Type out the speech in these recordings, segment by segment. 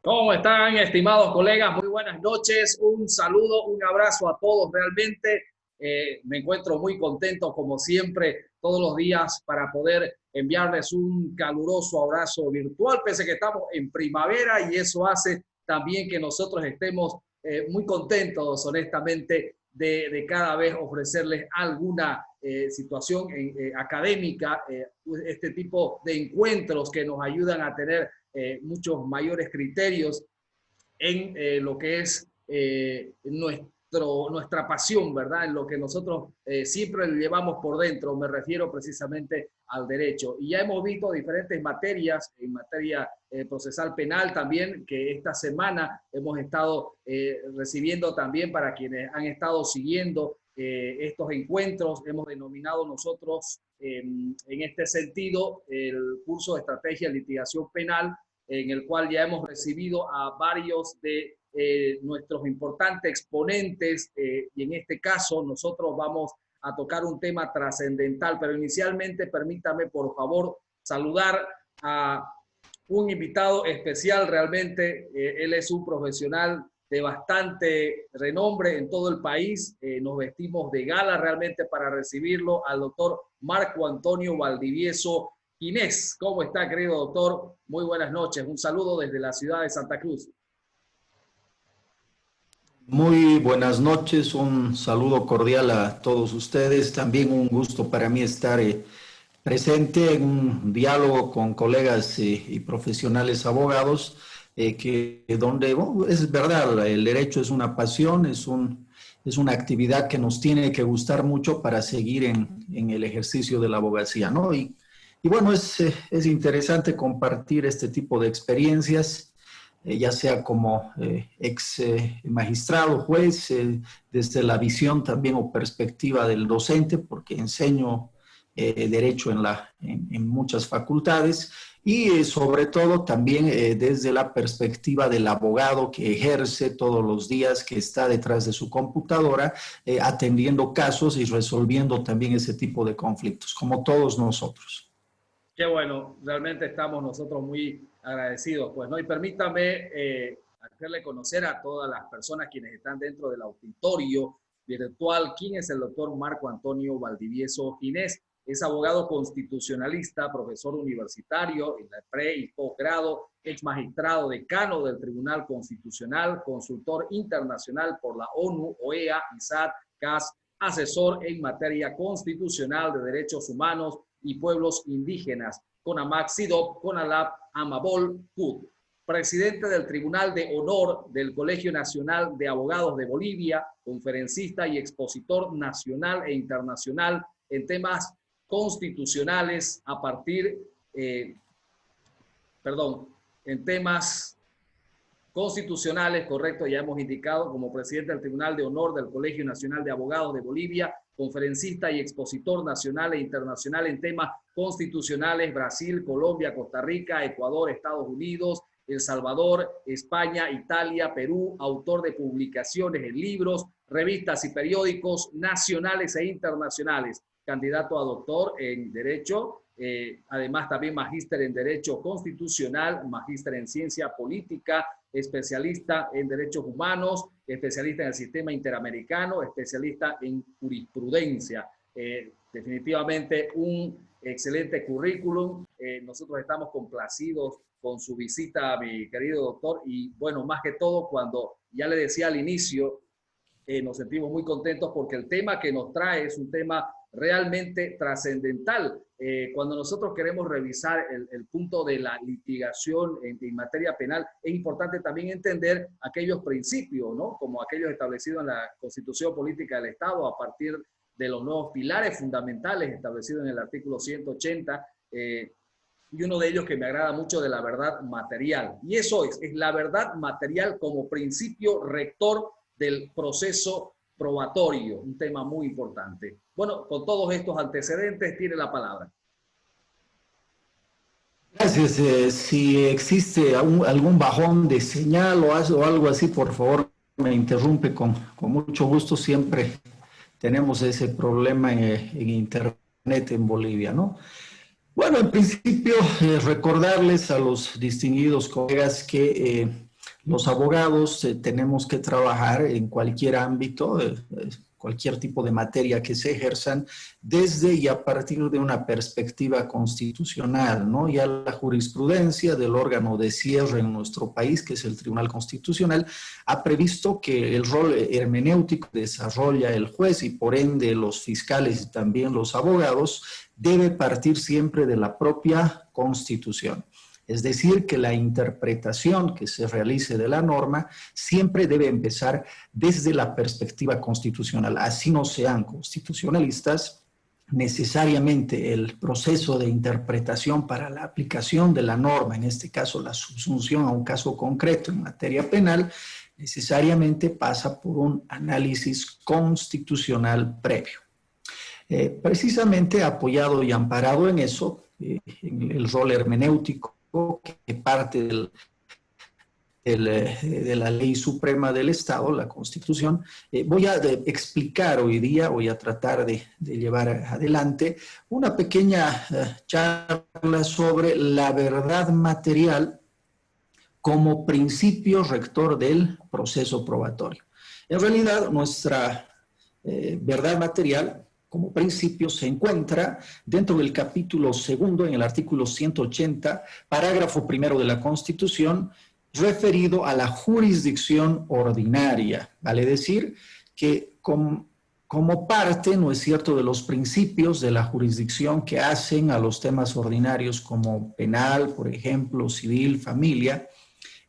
¿Cómo están, estimados colegas? Muy buenas noches. Un saludo, un abrazo a todos. Realmente me encuentro muy contento, como siempre, todos los días para poder enviarles un caluroso abrazo virtual, pese que estamos en primavera y eso hace también que nosotros estemos muy contentos, honestamente, de cada vez ofrecerles alguna situación académica, este tipo de encuentros que nos ayudan a tener muchos mayores criterios en lo que es nuestra pasión, ¿verdad? En lo que nosotros siempre llevamos por dentro, me refiero precisamente al derecho. Y ya hemos visto diferentes materias, en materia procesal penal también, que esta semana hemos estado recibiendo también para quienes han estado siguiendo estos encuentros. Hemos denominado nosotros en este sentido el curso de estrategia de litigación penal, en el cual ya hemos recibido a varios de nuestros importantes exponentes y en este caso nosotros vamos a tocar un tema trascendental, pero inicialmente permítame por favor saludar a un invitado especial realmente. Él es un profesional de bastante renombre en todo el país. Nos vestimos de gala realmente para recibirlo, al doctor Marco Antonio Valdivieso Ginés. ¿Cómo está, querido doctor? Muy buenas noches. Un saludo desde la ciudad de Santa Cruz. Muy buenas noches, un saludo cordial a todos ustedes. También un gusto para mí estar presente en un diálogo con colegas y profesionales abogados, donde bueno, es verdad, el derecho es una pasión, es una actividad que nos tiene que gustar mucho para seguir en el ejercicio de la abogacía, ¿no? Y bueno, es interesante compartir este tipo de experiencias, ya sea como ex magistrado, juez, desde la visión también o perspectiva del docente, porque enseño derecho en muchas facultades, y sobre todo también desde la perspectiva del abogado que ejerce todos los días, que está detrás de su computadora, atendiendo casos y resolviendo también ese tipo de conflictos, como todos nosotros. Qué bueno, realmente estamos nosotros muy agradecidos, pues, ¿no? Y permítame hacerle conocer a todas las personas quienes están dentro del auditorio virtual quién es el doctor Marco Antonio Valdivieso Ginés. Es abogado constitucionalista, profesor universitario en la pre y posgrado, ex magistrado decano del Tribunal Constitucional, consultor internacional por la ONU, OEA, ISAD, CAS, asesor en materia constitucional de derechos humanos y pueblos indígenas, CONAMAC, CIDOB, CONALAP, AMABOL, CUT. Presidente del Tribunal de Honor del Colegio Nacional de Abogados de Bolivia, conferencista y expositor nacional e internacional en temas constitucionales a partir, en temas constitucionales, correcto, ya hemos indicado, como presidente del Tribunal de Honor del Colegio Nacional de Abogados de Bolivia, conferencista y expositor nacional e internacional en temas constitucionales, Brasil, Colombia, Costa Rica, Ecuador, Estados Unidos, El Salvador, España, Italia, Perú, autor de publicaciones en libros, revistas y periódicos nacionales e internacionales, candidato a doctor en Derecho, además también magíster en Derecho Constitucional, magíster en Ciencia Política, especialista en derechos humanos, especialista en el sistema interamericano, especialista en jurisprudencia. Definitivamente un excelente currículum. Nosotros estamos complacidos con su visita, mi querido doctor, y bueno, más que todo, cuando ya le decía al inicio, nos sentimos muy contentos porque el tema que nos trae es un tema realmente trascendental. Cuando nosotros queremos revisar el punto de la litigación en materia penal, es importante también entender aquellos principios, ¿no? Como aquellos establecidos en la Constitución Política del Estado a partir de los nuevos pilares fundamentales establecidos en el artículo 180, y uno de ellos que me agrada mucho, de la verdad material. Y eso es la verdad material como principio rector del proceso probatorio, un tema muy importante. Bueno, con todos estos antecedentes, tiene la palabra. Gracias. Si existe algún bajón de señal o algo así, por favor, me interrumpe con mucho gusto. Siempre tenemos ese problema en Internet en Bolivia, ¿no? Bueno, en principio, recordarles a los distinguidos colegas que Los abogados tenemos que trabajar en cualquier ámbito, cualquier tipo de materia que se ejerzan, desde y a partir de una perspectiva constitucional, ¿no? Ya la jurisprudencia del órgano de cierre en nuestro país, que es el Tribunal Constitucional, ha previsto que el rol hermenéutico que desarrolla el juez y por ende los fiscales y también los abogados debe partir siempre de la propia Constitución. Es decir, que la interpretación que se realice de la norma siempre debe empezar desde la perspectiva constitucional. Así no sean constitucionalistas, necesariamente el proceso de interpretación para la aplicación de la norma, en este caso la subsunción a un caso concreto en materia penal, necesariamente pasa por un análisis constitucional previo. Precisamente apoyado y amparado en eso, en el rol hermenéutico que parte de la ley suprema del Estado, la Constitución, voy a explicar hoy día, voy a tratar de llevar adelante una pequeña charla sobre la verdad material como principio rector del proceso probatorio. En realidad, nuestra verdad material como principio se encuentra dentro del capítulo segundo, en el artículo 180, parágrafo primero de la Constitución, referido a la jurisdicción ordinaria. Vale decir que como parte, ¿no es cierto?, de los principios de la jurisdicción que hacen a los temas ordinarios como penal, por ejemplo, civil, familia,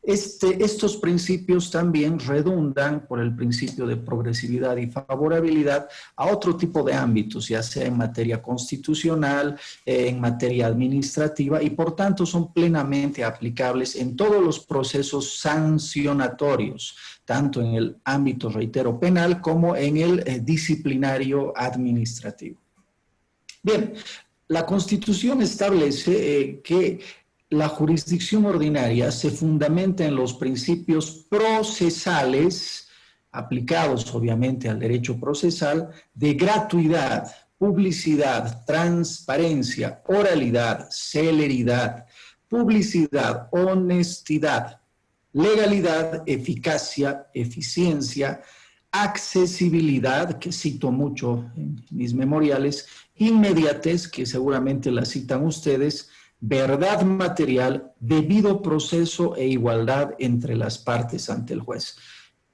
estos principios también redundan por el principio de progresividad y favorabilidad a otro tipo de ámbitos, ya sea en materia constitucional, en materia administrativa, y por tanto son plenamente aplicables en todos los procesos sancionatorios, tanto en el ámbito, reitero, penal como en el disciplinario administrativo. Bien, la Constitución establece que la jurisdicción ordinaria se fundamenta en los principios procesales, aplicados obviamente al derecho procesal, de gratuidad, publicidad, transparencia, oralidad, celeridad, publicidad, honestidad, legalidad, eficacia, eficiencia, accesibilidad, que cito mucho en mis memoriales, inmediatez, que seguramente la citan ustedes, verdad material, debido proceso e igualdad entre las partes ante el juez.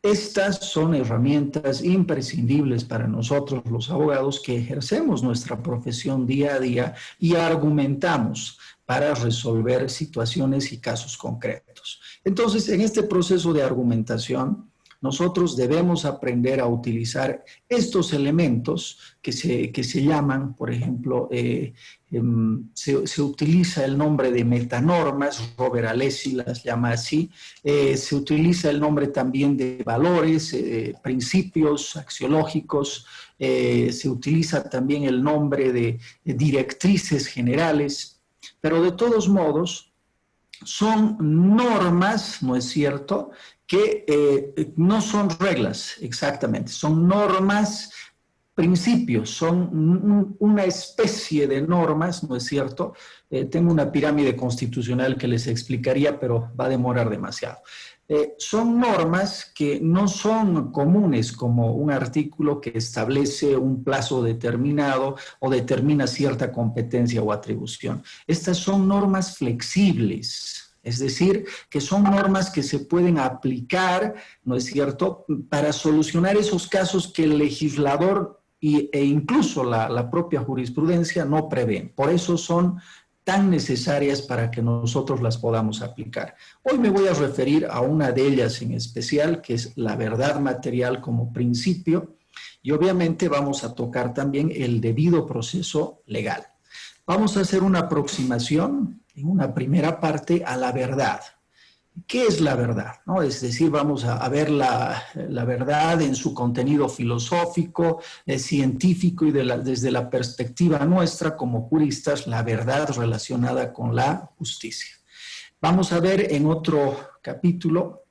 Estas son herramientas imprescindibles para nosotros los abogados que ejercemos nuestra profesión día a día y argumentamos para resolver situaciones y casos concretos. Entonces, en este proceso de argumentación, nosotros debemos aprender a utilizar estos elementos que se llaman, por ejemplo, se utiliza el nombre de metanormas, Robert Alessi las llama así, se utiliza el nombre también de valores, principios axiológicos, se utiliza también el nombre de directrices generales, pero de todos modos son normas, ¿no es cierto?, que no son reglas exactamente, son normas, principios, son una especie de normas, ¿no es cierto? Tengo una pirámide constitucional que les explicaría, pero va a demorar demasiado. Son normas que no son comunes como un artículo que establece un plazo determinado o determina cierta competencia o atribución. Estas son normas flexibles. Es decir, que son normas que se pueden aplicar, ¿no es cierto?, para solucionar esos casos que el legislador e incluso la propia jurisprudencia no prevén. Por eso son tan necesarias para que nosotros las podamos aplicar. Hoy me voy a referir a una de ellas en especial, que es la verdad material como principio, y obviamente vamos a tocar también el debido proceso legal. Vamos a hacer una aproximación en una primera parte a la verdad. ¿Qué es la verdad? ¿No? Es decir, vamos a ver la verdad en su contenido filosófico, científico y desde la perspectiva nuestra como juristas, la verdad relacionada con la justicia. Vamos a ver en otro capítulo,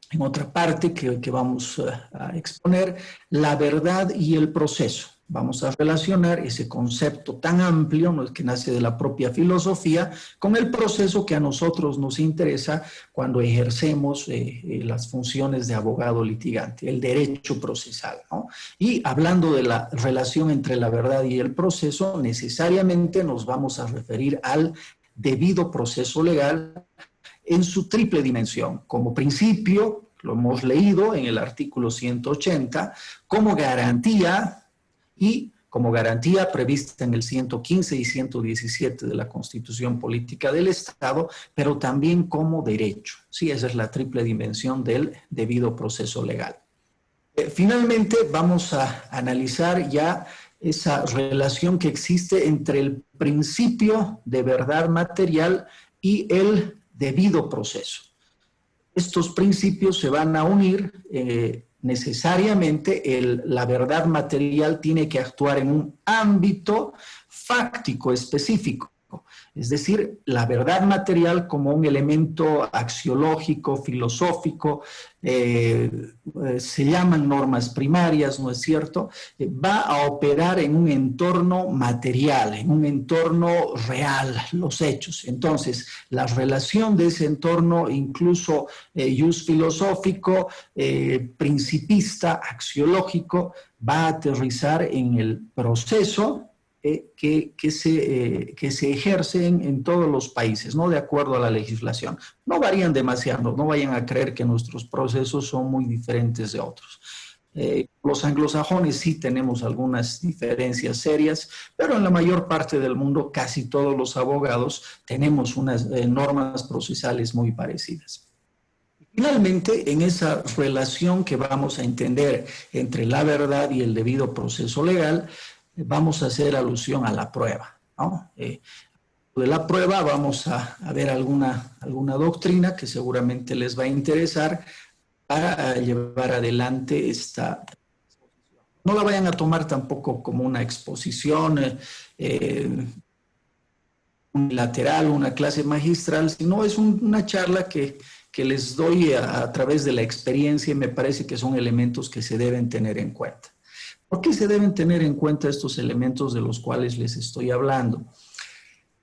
en otra parte que vamos a exponer, la verdad y el proceso. vamos a relacionar ese concepto tan amplio, ¿no?, que nace de la propia filosofía, con el proceso que a nosotros nos interesa cuando ejercemos las funciones de abogado litigante, el derecho procesal, ¿no? Y hablando de la relación entre la verdad y el proceso, necesariamente nos vamos a referir al debido proceso legal en su triple dimensión, como principio, lo hemos leído en el artículo 180, como garantía y como garantía prevista en el 115 y 117 de la Constitución Política del Estado, pero también como derecho. Sí, esa es la triple dimensión del debido proceso legal. Finalmente, vamos a analizar ya esa relación que existe entre el principio de verdad material y el debido proceso. Estos principios se van a unir necesariamente. La verdad material tiene que actuar en un ámbito fáctico específico. Es decir, la verdad material como un elemento axiológico, filosófico, se llaman normas primarias, ¿no es cierto? Va a operar en un entorno material, en un entorno real, los hechos. Entonces, la relación de ese entorno, incluso jus filosófico, principista, axiológico, va a aterrizar en el proceso que se ejercen en todos los países, ¿no?, de acuerdo a la legislación. No varían demasiado, no vayan a creer que nuestros procesos son muy diferentes de otros. Los anglosajones sí tenemos algunas diferencias serias, pero en la mayor parte del mundo casi todos los abogados tenemos unas normas procesales muy parecidas. Finalmente, en esa relación que vamos a entender entre la verdad y el debido proceso legal, vamos a hacer alusión a la prueba, ¿no? De la prueba vamos a ver alguna doctrina que seguramente les va a interesar para llevar adelante esta. No la vayan a tomar tampoco como una exposición unilateral, una clase magistral, sino es una charla que les doy a través de la experiencia, y me parece que son elementos que se deben tener en cuenta. ¿Por qué se deben tener en cuenta estos elementos de los cuales les estoy hablando?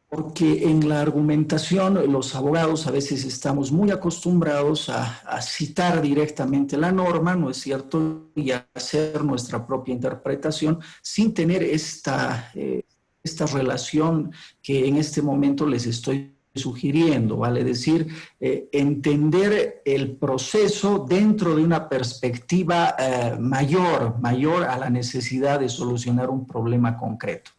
Porque en la argumentación los abogados a veces estamos muy acostumbrados a citar directamente la norma, ¿no es cierto?, y a hacer nuestra propia interpretación sin tener esta relación que en este momento les estoy sugiriendo, vale decir, entender el proceso dentro de una perspectiva mayor a la necesidad de solucionar un problema concreto.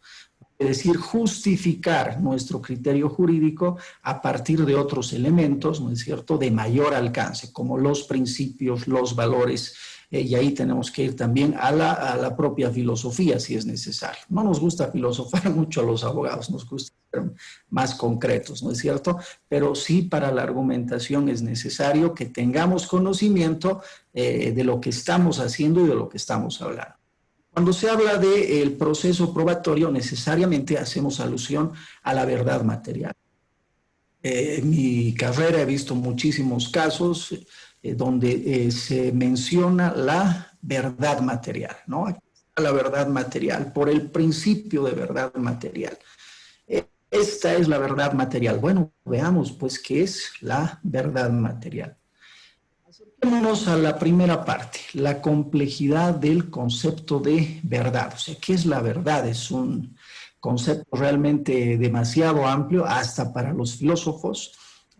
Es decir, justificar nuestro criterio jurídico a partir de otros elementos, ¿no es cierto?, de mayor alcance, como los principios, los valores, y ahí tenemos que ir también a la propia filosofía, si es necesario. No nos gusta filosofar mucho a los abogados, nos gusta ser más concretos, ¿no es cierto? Pero sí, para la argumentación es necesario que tengamos conocimiento de lo que estamos haciendo y de lo que estamos hablando. Cuando se habla del proceso probatorio, necesariamente hacemos alusión a la verdad material. En mi carrera he visto muchísimos casos donde se menciona la verdad material, ¿no? Aquí está la verdad material, por el principio de verdad material. Esta es la verdad material. Bueno, veamos pues qué es la verdad material. Vámonos a la primera parte, la complejidad del concepto de verdad. O sea, ¿qué es la verdad? Es un concepto realmente demasiado amplio, hasta para los filósofos.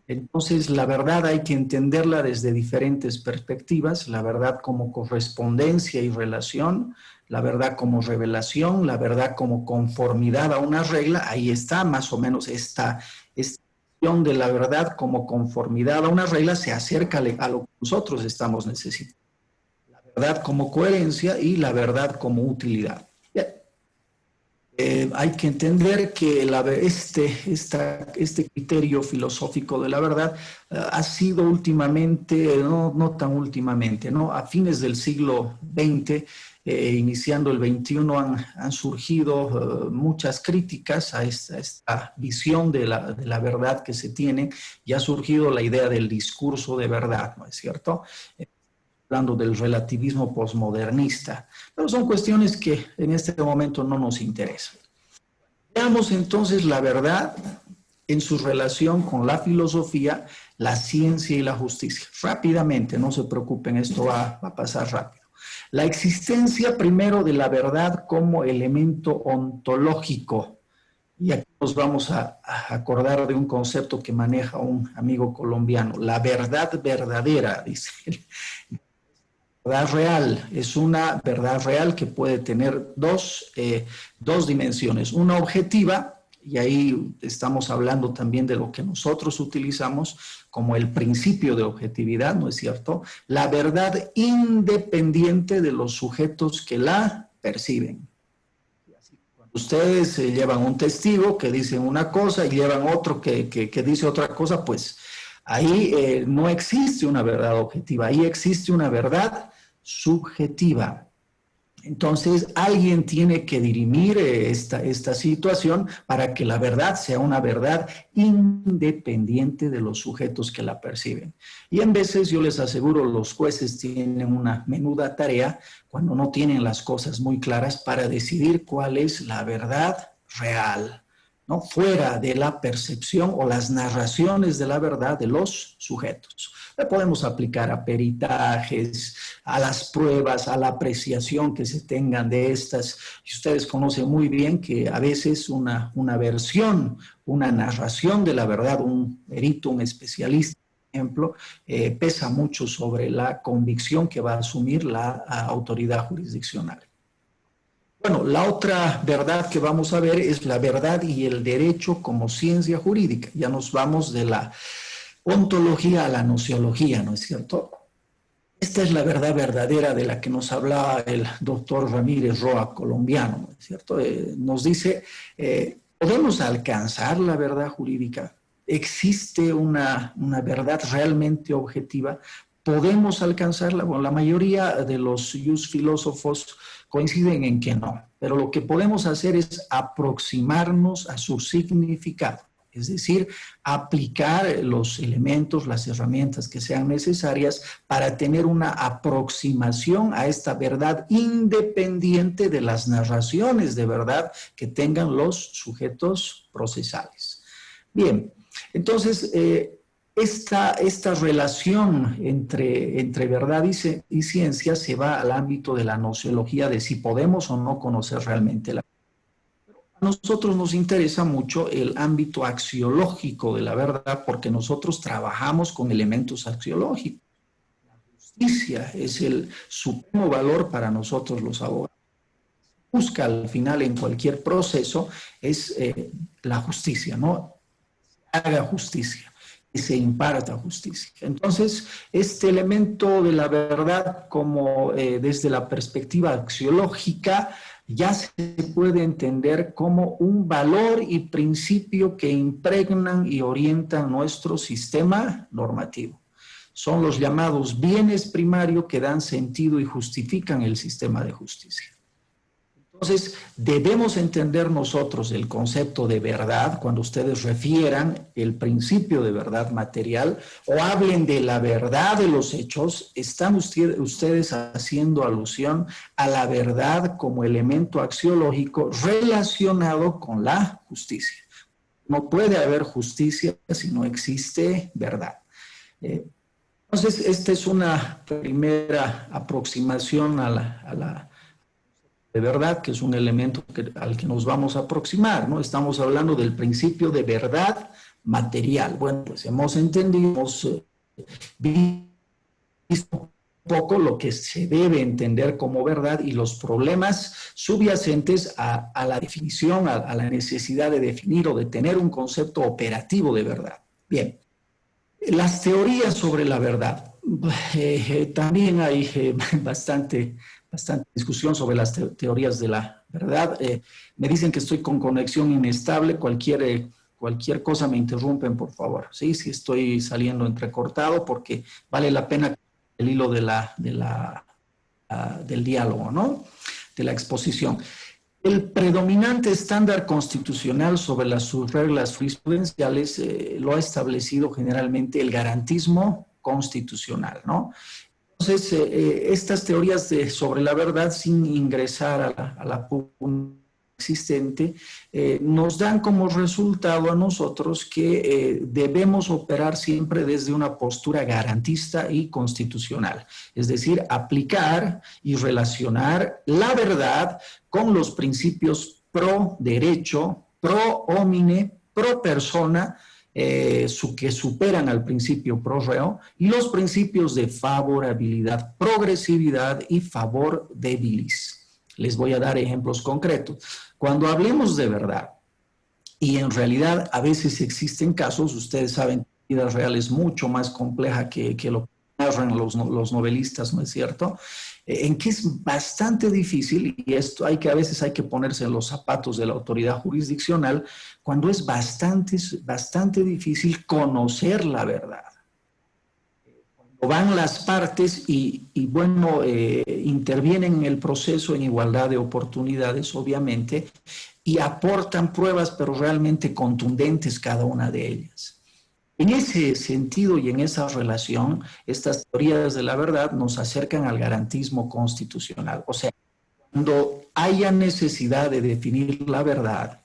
Entonces, la verdad hay que entenderla desde diferentes perspectivas, la verdad como correspondencia y relación, la verdad como revelación, la verdad como conformidad a una regla. Ahí está más o menos esta de la verdad como conformidad a una regla, se acerca a lo que nosotros estamos necesitando. La verdad como coherencia y la verdad como utilidad. Hay que entender que este criterio filosófico de la verdad ha sido últimamente, no tan últimamente, ¿no? A fines del siglo XX, iniciando el XXI, han surgido muchas críticas a esta visión de la verdad que se tiene, y ha surgido la idea del discurso de verdad, ¿no es cierto? hablando del relativismo posmodernista, pero son cuestiones que en este momento no nos interesan. Veamos entonces la verdad en su relación con la filosofía, la ciencia y la justicia. Rápidamente, no se preocupen, esto va a pasar rápido. La existencia primero de la verdad como elemento ontológico. Y aquí nos vamos a acordar de un concepto que maneja un amigo colombiano, la verdad verdadera, dice él. Verdad real, es una verdad real que puede tener dos dimensiones, una objetiva, y ahí estamos hablando también de lo que nosotros utilizamos como el principio de objetividad, ¿no es cierto? La verdad independiente de los sujetos que la perciben. Ustedes llevan un testigo que dice una cosa y llevan otro que dice otra cosa, pues ahí no existe una verdad objetiva, ahí existe una verdad subjetiva. Entonces, alguien tiene que dirimir esta situación para que la verdad sea una verdad independiente de los sujetos que la perciben. Y en veces, yo les aseguro, los jueces tienen una menuda tarea cuando no tienen las cosas muy claras para decidir cuál es la verdad real, ¿no? Fuera de la percepción o las narraciones de la verdad de los sujetos. Le podemos aplicar a peritajes, a las pruebas, a la apreciación que se tengan de estas. Y ustedes conocen muy bien que a veces una versión, una narración de la verdad, un perito, un especialista, por ejemplo, pesa mucho sobre la convicción que va a asumir la autoridad jurisdiccional. Bueno, la otra verdad que vamos a ver es la verdad y el derecho como ciencia jurídica. Ya nos vamos de la ontología a la nociología, ¿no es cierto? Esta es la verdad verdadera de la que nos hablaba el doctor Ramírez Roa, colombiano, ¿no es cierto? Nos dice, ¿podemos alcanzar la verdad jurídica? ¿Existe una verdad realmente objetiva? ¿Podemos alcanzarla? Bueno, la mayoría de los filósofos coinciden en que no, pero lo que podemos hacer es aproximarnos a su significado. Es decir, aplicar los elementos, las herramientas que sean necesarias para tener una aproximación a esta verdad independiente de las narraciones de verdad que tengan los sujetos procesales. Bien, entonces, esta relación entre verdad y ciencia se va al ámbito de la nociología de si podemos o no conocer realmente la verdad. A nosotros nos interesa mucho el ámbito axiológico de la verdad porque nosotros trabajamos con elementos axiológicos. La justicia es el supremo valor para nosotros los abogados. Busca al final en cualquier proceso es la justicia, ¿no? Haga justicia, que se imparta justicia. Entonces, este elemento de la verdad como desde la perspectiva axiológica ya se puede entender como un valor y principio que impregnan y orientan nuestro sistema normativo. Son los llamados bienes primarios que dan sentido y justifican el sistema de justicia. Entonces, debemos entender nosotros el concepto de verdad cuando ustedes refieran el principio de verdad material o hablen de la verdad de los hechos, están ustedes haciendo alusión a la verdad como elemento axiológico relacionado con la justicia. No puede haber justicia si no existe verdad. Entonces, esta es una primera aproximación a la de verdad, que es un elemento al que nos vamos a aproximar, ¿no? Estamos hablando del principio de verdad material. Bueno, pues hemos entendido, hemos visto un poco lo que se debe entender como verdad y los problemas subyacentes a la definición, a la necesidad de definir o de tener un concepto operativo de verdad. Bien, las teorías sobre la verdad. También hay bastante discusión sobre las teorías de la verdad. Me dicen que estoy con conexión inestable. Cualquier cosa me interrumpen, por favor. Sí, sí estoy saliendo entrecortado porque vale la pena el hilo del diálogo, ¿no? De la exposición. El predominante estándar constitucional sobre sus reglas jurisprudenciales lo ha establecido generalmente el garantismo constitucional, ¿no? Entonces, estas teorías sobre la verdad, sin ingresar a la pugna existente, nos dan como resultado a nosotros que debemos operar siempre desde una postura garantista y constitucional, es decir, aplicar y relacionar la verdad con los principios pro derecho, pro homine, pro persona, que superan al principio pro reo, y los principios de favorabilidad, progresividad y favor debilis. Les voy a dar ejemplos concretos. Cuando hablemos de verdad, y en realidad a veces existen casos, ustedes saben que la vida real es mucho más compleja que lo que narran los novelistas, ¿no es cierto? En que es bastante difícil, y esto a veces hay que ponerse en los zapatos de la autoridad jurisdiccional, cuando es bastante difícil conocer la verdad. Van las partes y bueno, intervienen en el proceso en igualdad de oportunidades, obviamente, y aportan pruebas, pero realmente contundentes cada una de ellas. En ese sentido y en esa relación, estas teorías de la verdad nos acercan al garantismo constitucional. O sea, cuando haya necesidad de definir la verdad,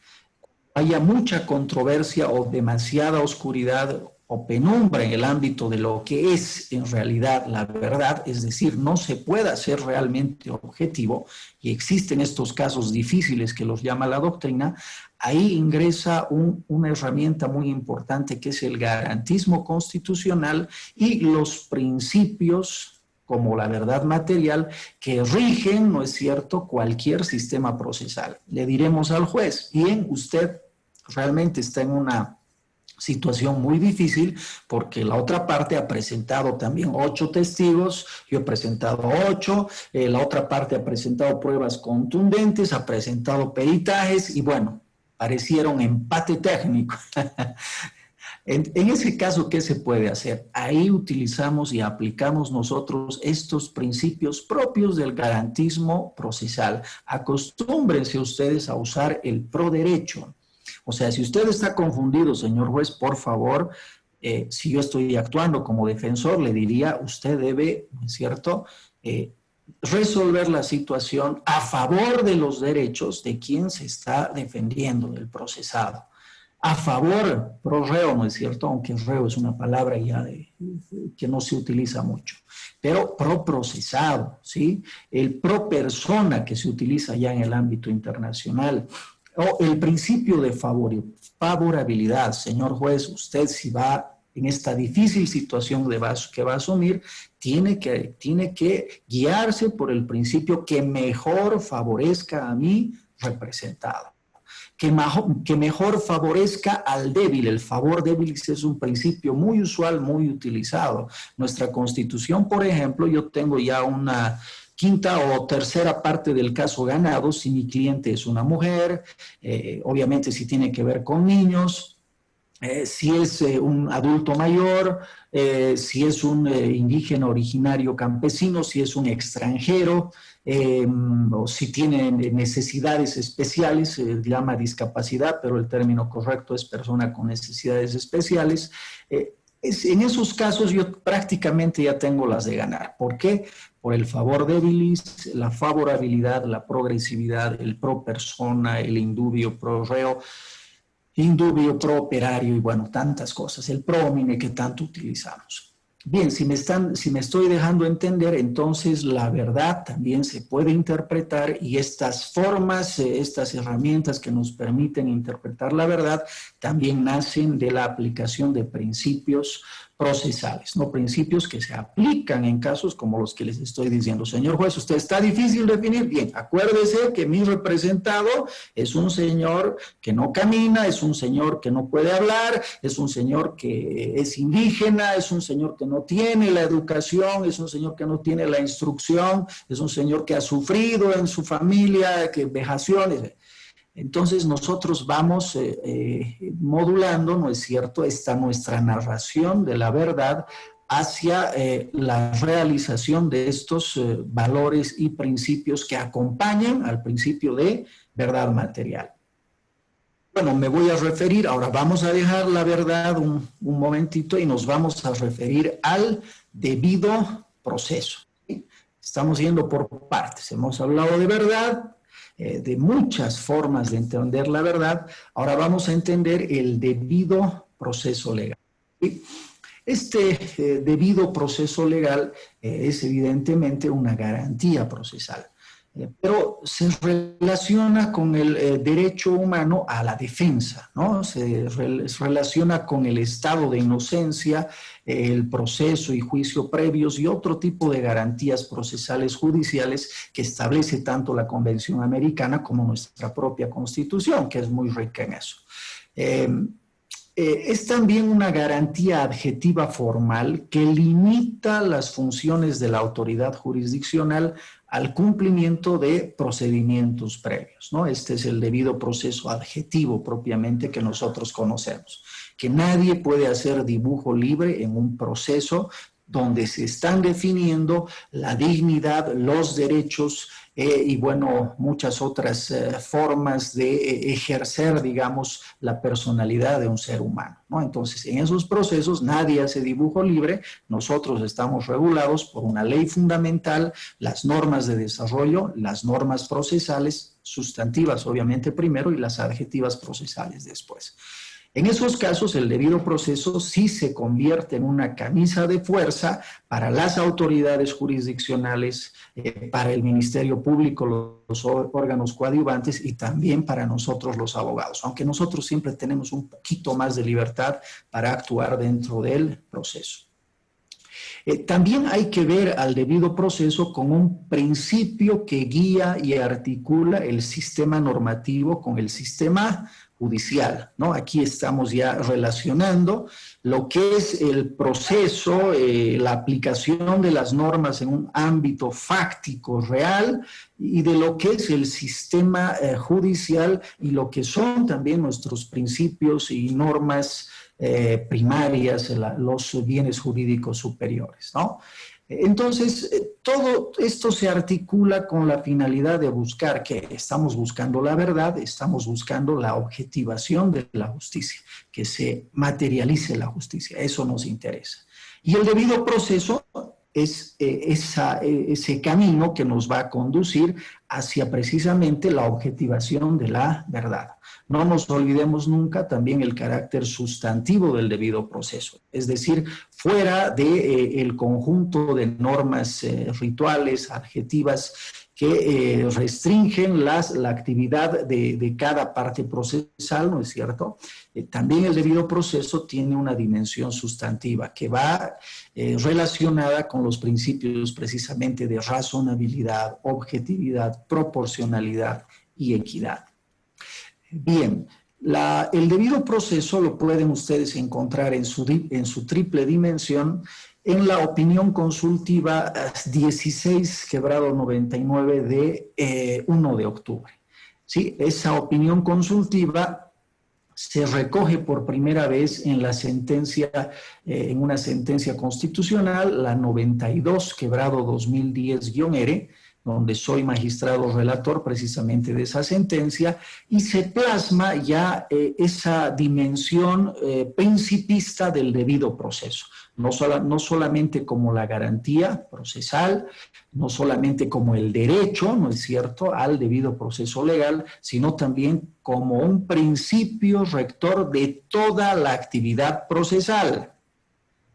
haya mucha controversia o demasiada oscuridad o penumbra en el ámbito de lo que es en realidad la verdad, es decir, no se puede ser realmente objetivo, y existen estos casos difíciles que los llama la doctrina, ahí ingresa una herramienta muy importante que es el garantismo constitucional y los principios como la verdad material, que rigen, ¿no es cierto?, cualquier sistema procesal. Le diremos al juez, bien, usted realmente está en una situación muy difícil porque la otra parte ha presentado también 8 testigos, yo he presentado 8, la otra parte ha presentado pruebas contundentes, ha presentado peritajes y bueno, parecieron empate técnico. En ese caso, ¿qué se puede hacer? Ahí utilizamos y aplicamos nosotros estos principios propios del garantismo procesal. Acostúmbrense ustedes a usar el proderecho. O sea, si usted está confundido, señor juez, por favor, si yo estoy actuando como defensor, le diría, usted debe, ¿no es cierto?, resolver la situación a favor de los derechos de quien se está defendiendo, del procesado. A favor, pro reo, ¿no es cierto? Aunque reo es una palabra ya que no se utiliza mucho. Pero pro procesado, ¿sí? El pro persona que se utiliza ya en el ámbito internacional. O el principio de favorabilidad. Señor juez, usted si va en esta difícil situación que va a asumir, tiene que guiarse por el principio que mejor favorezca a mi representado. Que mejor favorezca al débil. El favor débil es un principio muy usual, muy utilizado. Nuestra Constitución, por ejemplo, yo tengo ya una quinta o tercera parte del caso ganado si mi cliente es una mujer, obviamente si tiene que ver con niños, si es un adulto mayor, si es un indígena originario campesino, si es un extranjero, o si tiene necesidades especiales, se llama discapacidad, pero el término correcto es persona con necesidades especiales. En esos casos yo prácticamente ya tengo las de ganar. ¿Por qué? Por el favor debilis, la favorabilidad, la progresividad, el pro persona, el indubio pro reo, indubio pro operario y bueno, tantas cosas, el pro homine que tanto utilizamos. Bien, si me estoy dejando entender, entonces la verdad también se puede interpretar y estas formas, estas herramientas que nos permiten interpretar la verdad también nacen de la aplicación de principios procesales, no principios que se aplican en casos como los que les estoy diciendo. Señor juez, ¿usted está difícil definir? Bien, acuérdese que mi representado es un señor que no camina, es un señor que no puede hablar, es un señor que es indígena, es un señor que no tiene la educación, es un señor que no tiene la instrucción, es un señor que ha sufrido en su familia, que vejaciones. Entonces nosotros vamos modulando, ¿no es cierto?, nuestra narración de la verdad hacia la realización de estos valores y principios que acompañan al principio de verdad material. Bueno, me voy a referir, ahora vamos a dejar la verdad un momentito y nos vamos a referir al debido proceso. ¿Sí? Estamos yendo por partes. Hemos hablado de verdad, de muchas formas de entender la verdad. Ahora vamos a entender el debido proceso legal. ¿Sí? Este debido proceso legal es evidentemente una garantía procesal, pero se relaciona con el derecho humano a la defensa, ¿no? Se relaciona con el estado de inocencia, el proceso y juicio previos y otro tipo de garantías procesales judiciales que establece tanto la Convención Americana como nuestra propia Constitución, que es muy rica en eso. Es también una garantía adjetiva formal que limita las funciones de la autoridad jurisdiccional al cumplimiento de procedimientos previos, ¿no? Este es el debido proceso adjetivo propiamente que nosotros conocemos, que nadie puede hacer dibujo libre en un proceso donde se están definiendo la dignidad, los derechos y, bueno, muchas otras formas de ejercer, digamos, la personalidad de un ser humano, ¿no? Entonces, en esos procesos nadie hace dibujo libre, nosotros estamos regulados por una ley fundamental, las normas de desarrollo, las normas procesales, sustantivas obviamente primero y las adjetivas procesales después. En esos casos, el debido proceso sí se convierte en una camisa de fuerza para las autoridades jurisdiccionales, para el Ministerio Público, los órganos coadyuvantes y también para nosotros los abogados, aunque nosotros siempre tenemos un poquito más de libertad para actuar dentro del proceso. También hay que ver al debido proceso como un principio que guía y articula el sistema normativo con el sistema judicial, ¿no? Aquí estamos ya relacionando lo que es el proceso, la aplicación de las normas en un ámbito fáctico real y de lo que es el sistema judicial y lo que son también nuestros principios y normas primarias, los bienes jurídicos superiores, ¿no? Entonces, todo esto se articula con la finalidad de buscar que estamos buscando la verdad, estamos buscando la objetivación de la justicia, que se materialice la justicia, eso nos interesa. Y el debido proceso es ese camino que nos va a conducir hacia precisamente la objetivación de la verdad. No nos olvidemos nunca también el carácter sustantivo del debido proceso, es decir, fuera del conjunto de normas rituales, adjetivas, que restringen la actividad de cada parte procesal, ¿no es cierto? También el debido proceso tiene una dimensión sustantiva que va relacionada con los principios precisamente de razonabilidad, objetividad, proporcionalidad y equidad. Bien, el debido proceso lo pueden ustedes encontrar en su triple dimensión en la opinión consultiva 16/99 de 1 de octubre. ¿Sí? Esa opinión consultiva se recoge por primera vez en la sentencia, en una sentencia constitucional, la 92/2010-R, donde soy magistrado relator precisamente de esa sentencia, y se plasma ya esa dimensión principista del debido proceso. No solamente como la garantía procesal, no solamente como el derecho, ¿no es cierto?, al debido proceso legal, sino también como un principio rector de toda la actividad procesal.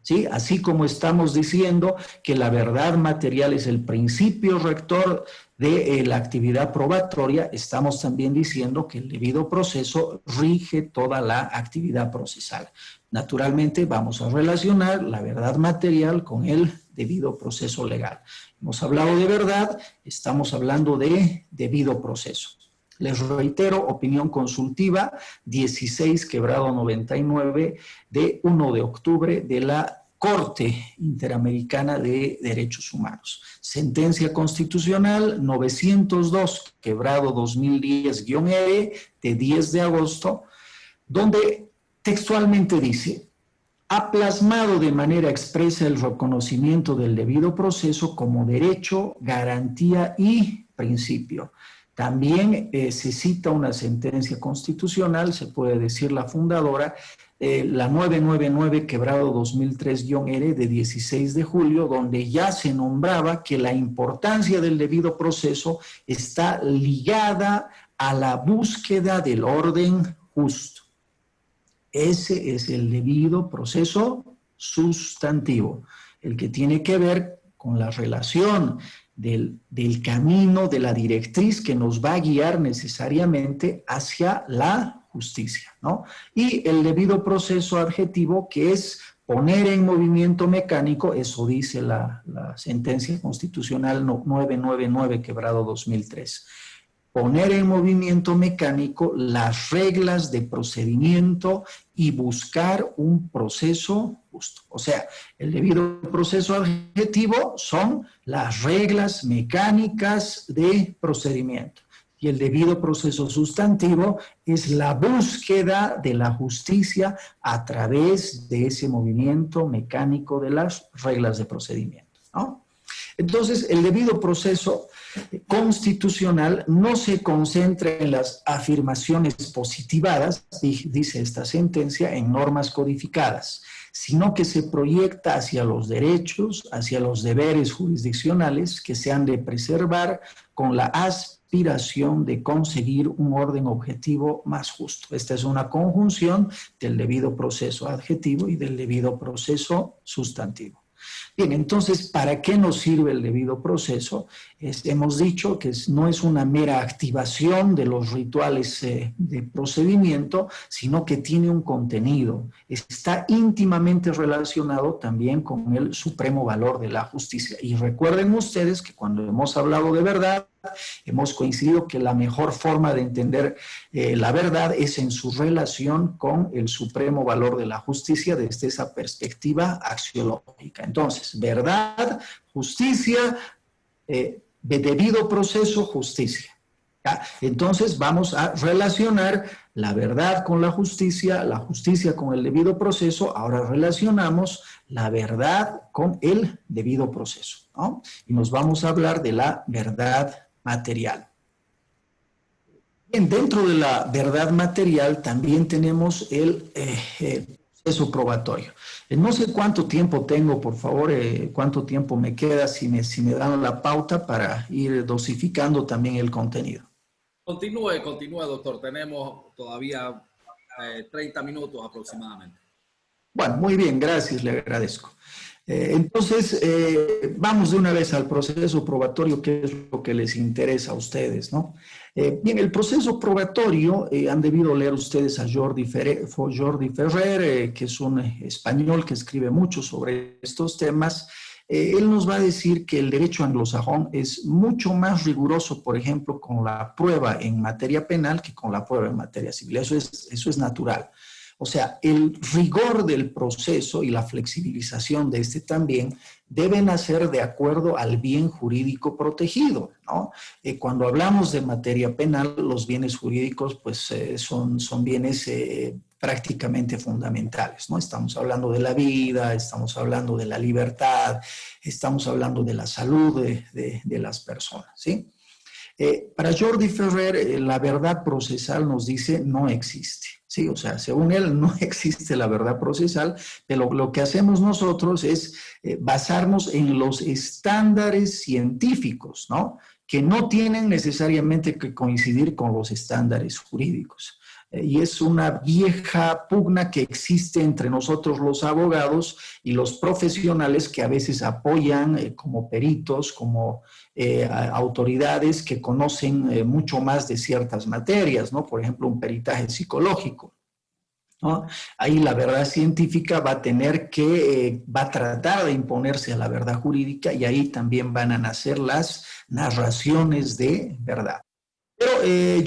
¿Sí? Así como estamos diciendo que la verdad material es el principio rector de la actividad probatoria, estamos también diciendo que el debido proceso rige toda la actividad procesal. Naturalmente vamos a relacionar la verdad material con el debido proceso legal. Hemos hablado de verdad, estamos hablando de debido proceso. Les reitero, opinión consultiva 16/99 de 1 de octubre de la Corte Interamericana de Derechos Humanos. Sentencia constitucional 902/2010-E de 10 de agosto, donde textualmente dice: ha plasmado de manera expresa el reconocimiento del debido proceso como derecho, garantía y principio. También se cita una sentencia constitucional, se puede decir la fundadora, la 999-2003-R de 16 de julio, donde ya se nombraba que la importancia del debido proceso está ligada a la búsqueda del orden justo. Ese es el debido proceso sustantivo, el que tiene que ver con la relación del camino, de la directriz que nos va a guiar necesariamente hacia la justicia, ¿no? Y el debido proceso adjetivo, que es poner en movimiento mecánico, eso dice la sentencia constitucional 999-2003. Poner en movimiento mecánico las reglas de procedimiento y buscar un proceso justo. O sea, el debido proceso adjetivo son las reglas mecánicas de procedimiento. Y el debido proceso sustantivo es la búsqueda de la justicia a través de ese movimiento mecánico de las reglas de procedimiento, ¿no? Entonces, el debido proceso constitucional no se concentra en las afirmaciones positivadas, dice esta sentencia, en normas codificadas, sino que se proyecta hacia los derechos, hacia los deberes jurisdiccionales que se han de preservar con la aspiración de conseguir un orden objetivo más justo. Esta es una conjunción del debido proceso adjetivo y del debido proceso sustantivo. Bien, entonces, ¿para qué nos sirve el debido proceso? Hemos dicho que no es una mera activación de los rituales de procedimiento, sino que tiene un contenido. Está íntimamente relacionado también con el supremo valor de la justicia. Y recuerden ustedes que cuando hemos hablado de verdad, hemos coincidido que la mejor forma de entender la verdad es en su relación con el supremo valor de la justicia desde esa perspectiva axiológica. Entonces, verdad, justicia, debido proceso, justicia. ¿Ya? Entonces, vamos a relacionar la verdad con la justicia con el debido proceso. Ahora relacionamos la verdad con el debido proceso, ¿no? Y nos vamos a hablar de la verdad material. Bien, dentro de la verdad material también tenemos el proceso probatorio. No sé cuánto tiempo tengo, por favor, cuánto tiempo me queda, si me dan la pauta para ir dosificando también el contenido. Continúe, doctor. Tenemos todavía 30 minutos aproximadamente. Bueno, muy bien, gracias, le agradezco. Entonces, vamos de una vez al proceso probatorio, que es lo que les interesa a ustedes, ¿no? Bien, el proceso probatorio, han debido leer ustedes a Jordi Ferrer, que es un español que escribe mucho sobre estos temas. Él nos va a decir que el derecho anglosajón es mucho más riguroso, por ejemplo, con la prueba en materia penal que con la prueba en materia civil. Eso es natural. O sea, el rigor del proceso y la flexibilización de este también deben hacer de acuerdo al bien jurídico protegido, ¿no? Cuando hablamos de materia penal, los bienes jurídicos pues son bienes prácticamente fundamentales, ¿no? Estamos hablando de la vida, estamos hablando de la libertad, estamos hablando de la salud de las personas, ¿sí? Para Jordi Ferrer, la verdad procesal nos dice no existe. Sí, o sea, según él no existe la verdad procesal, pero lo que hacemos nosotros es basarnos en los estándares científicos, ¿no? Que no tienen necesariamente que coincidir con los estándares jurídicos. Y es una vieja pugna que existe entre nosotros los abogados y los profesionales que a veces apoyan como peritos, como autoridades que conocen mucho más de ciertas materias, ¿no? Por ejemplo, un peritaje psicológico, ¿no? Ahí la verdad científica va a va a tratar de imponerse a la verdad jurídica, y ahí también van a nacer las narraciones de verdad. Pero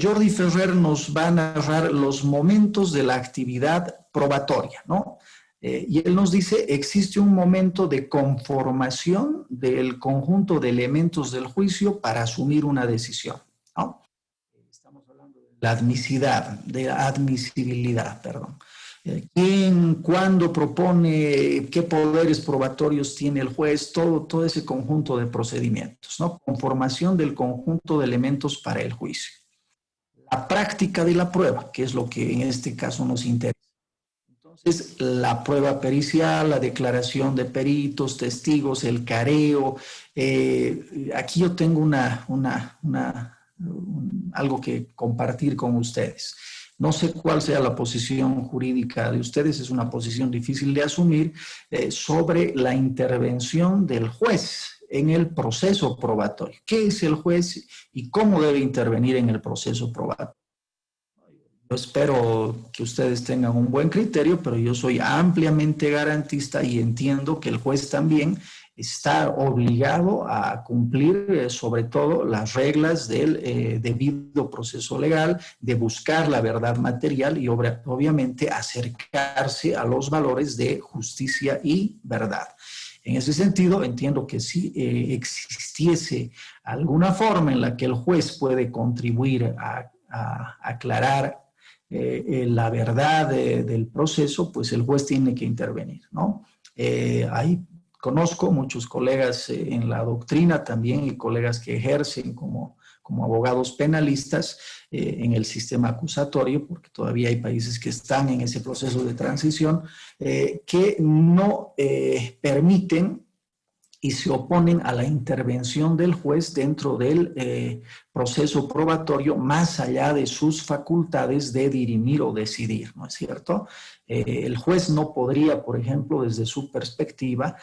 Jordi Ferrer nos va a narrar los momentos de la actividad probatoria, ¿no? Y él nos dice, existe un momento de conformación del conjunto de elementos del juicio para asumir una decisión, ¿no? Estamos hablando de la admisibilidad, perdón. ¿Quién, cuándo propone, qué poderes probatorios tiene el juez? Todo ese conjunto de procedimientos, ¿no? Conformación del conjunto de elementos para el juicio. La práctica de la prueba, que es lo que en este caso nos interesa. Entonces, la prueba pericial, la declaración de peritos, testigos, el careo. Aquí yo tengo algo que compartir con ustedes. No sé cuál sea la posición jurídica de ustedes, es una posición difícil de asumir, sobre la intervención del juez en el proceso probatorio. ¿Qué es el juez y cómo debe intervenir en el proceso probatorio? Yo espero que ustedes tengan un buen criterio, pero yo soy ampliamente garantista y entiendo que el juez también está obligado a cumplir sobre todo las reglas del debido proceso legal, de buscar la verdad material y obviamente acercarse a los valores de justicia y verdad. En ese sentido, entiendo que si existiese alguna forma en la que el juez puede contribuir a aclarar la verdad del proceso, pues el juez tiene que intervenir, ¿no? Ahí conozco muchos colegas en la doctrina también y colegas que ejercen como abogados penalistas en el sistema acusatorio, porque todavía hay países que están en ese proceso de transición, que no permiten y se oponen a la intervención del juez dentro del proceso probatorio más allá de sus facultades de dirimir o decidir, ¿no es cierto? El juez no podría, por ejemplo, desde su perspectiva,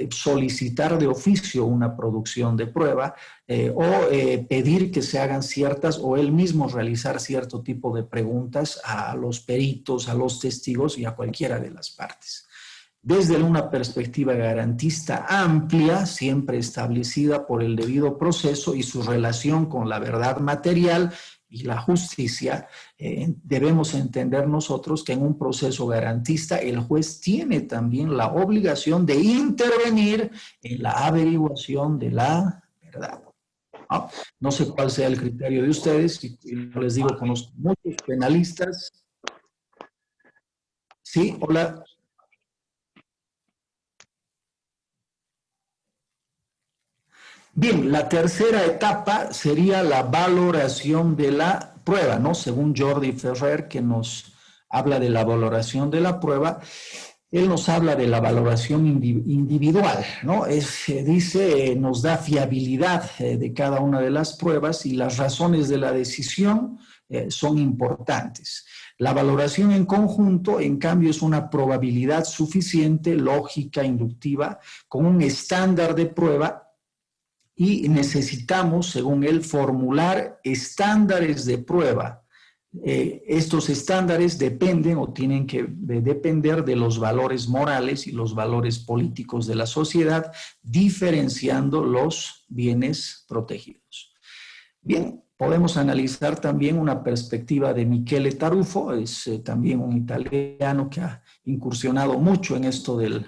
solicitar de oficio una producción de prueba o pedir que se hagan ciertas o él mismo realizar cierto tipo de preguntas a los peritos, a los testigos y a cualquiera de las partes. Desde una perspectiva garantista amplia, siempre establecida por el debido proceso y su relación con la verdad material y la justicia, debemos entender nosotros que en un proceso garantista el juez tiene también la obligación de intervenir en la averiguación de la verdad. No sé cuál sea el criterio de ustedes, y les digo, conozco muchos penalistas. Sí, hola. Bien, la tercera etapa sería la valoración de la prueba, ¿no? Según Jordi Ferrer, que nos habla de la valoración de la prueba, él nos habla de la valoración individual, ¿no? Dice, nos da fiabilidad de cada una de las pruebas y las razones de la decisión son importantes. La valoración en conjunto, en cambio, es una probabilidad suficiente, lógica, inductiva, con un estándar de prueba y necesitamos, según él, formular estándares de prueba. Estos estándares dependen o tienen que depender de los valores morales y los valores políticos de la sociedad, diferenciando los bienes protegidos. Bien, podemos analizar también una perspectiva de Michele Tarufo, es también un italiano que ha incursionado mucho en esto del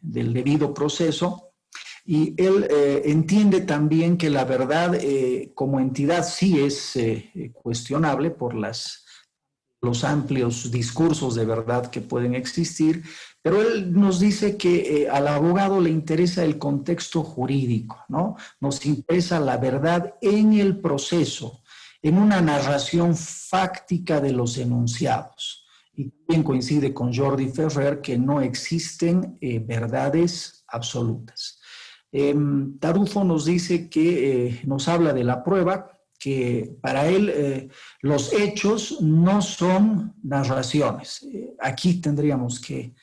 debido proceso. Y él entiende también que la verdad como entidad sí es cuestionable por los amplios discursos de verdad que pueden existir, pero él nos dice que al abogado le interesa el contexto jurídico, ¿no? Nos interesa la verdad en el proceso, en una narración fáctica de los enunciados. Y también coincide con Jordi Ferrer que no existen verdades absolutas. Tarufo nos dice que nos habla de la prueba, que para él los hechos no son narraciones. Aquí tendríamos que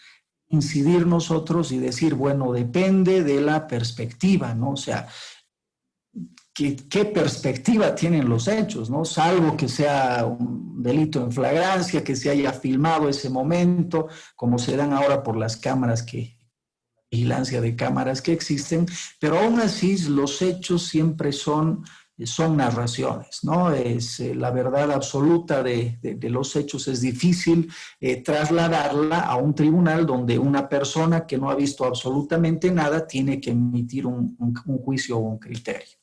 incidir nosotros y decir, bueno, depende de la perspectiva, ¿no? O sea, ¿qué perspectiva tienen los hechos, ¿no? Salvo que sea un delito en flagrancia, que se haya filmado ese momento, como se dan ahora por las cámaras vigilancia de cámaras que existen, pero aún así los hechos siempre son narraciones, ¿no? La verdad absoluta de los hechos es difícil trasladarla a un tribunal donde una persona que no ha visto absolutamente nada tiene que emitir un juicio o un criterio.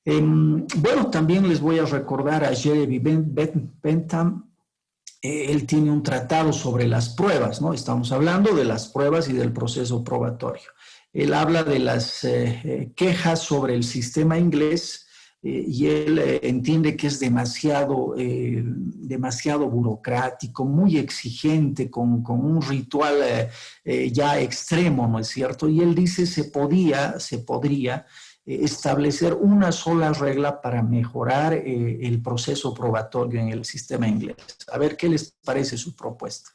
Bueno, también les voy a recordar a Jeremy Bentham. Él tiene un tratado sobre las pruebas, ¿no? Estamos hablando de las pruebas y del proceso probatorio. Él habla de las quejas sobre el sistema inglés y él entiende que es demasiado burocrático, muy exigente, con un ritual ya extremo, ¿no es cierto? Y él dice se podría establecer una sola regla para mejorar el proceso probatorio en el sistema inglés. A ver qué les parece su propuesta.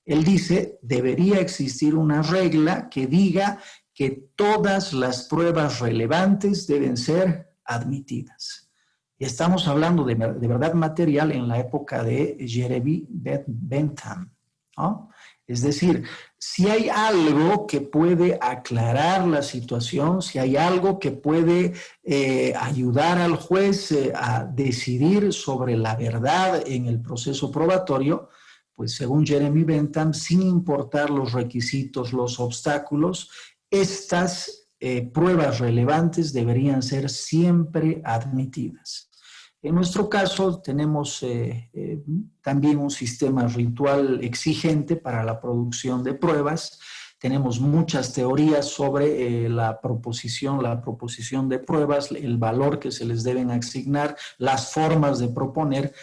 Él dice, debería existir una regla que diga que todas las pruebas relevantes deben ser admitidas. Y estamos hablando de verdad material en la época de Jeremy Bentham, ¿no? Es decir, si hay algo que puede aclarar la situación, si hay algo que puede ayudar al juez a decidir sobre la verdad en el proceso probatorio, pues según Jeremy Bentham, sin importar los requisitos, los obstáculos, estas pruebas relevantes deberían ser siempre admitidas. En nuestro caso tenemos también un sistema ritual exigente para la producción de pruebas. Tenemos muchas teorías sobre la proposición de pruebas, el valor que se les deben asignar, las formas de proponer,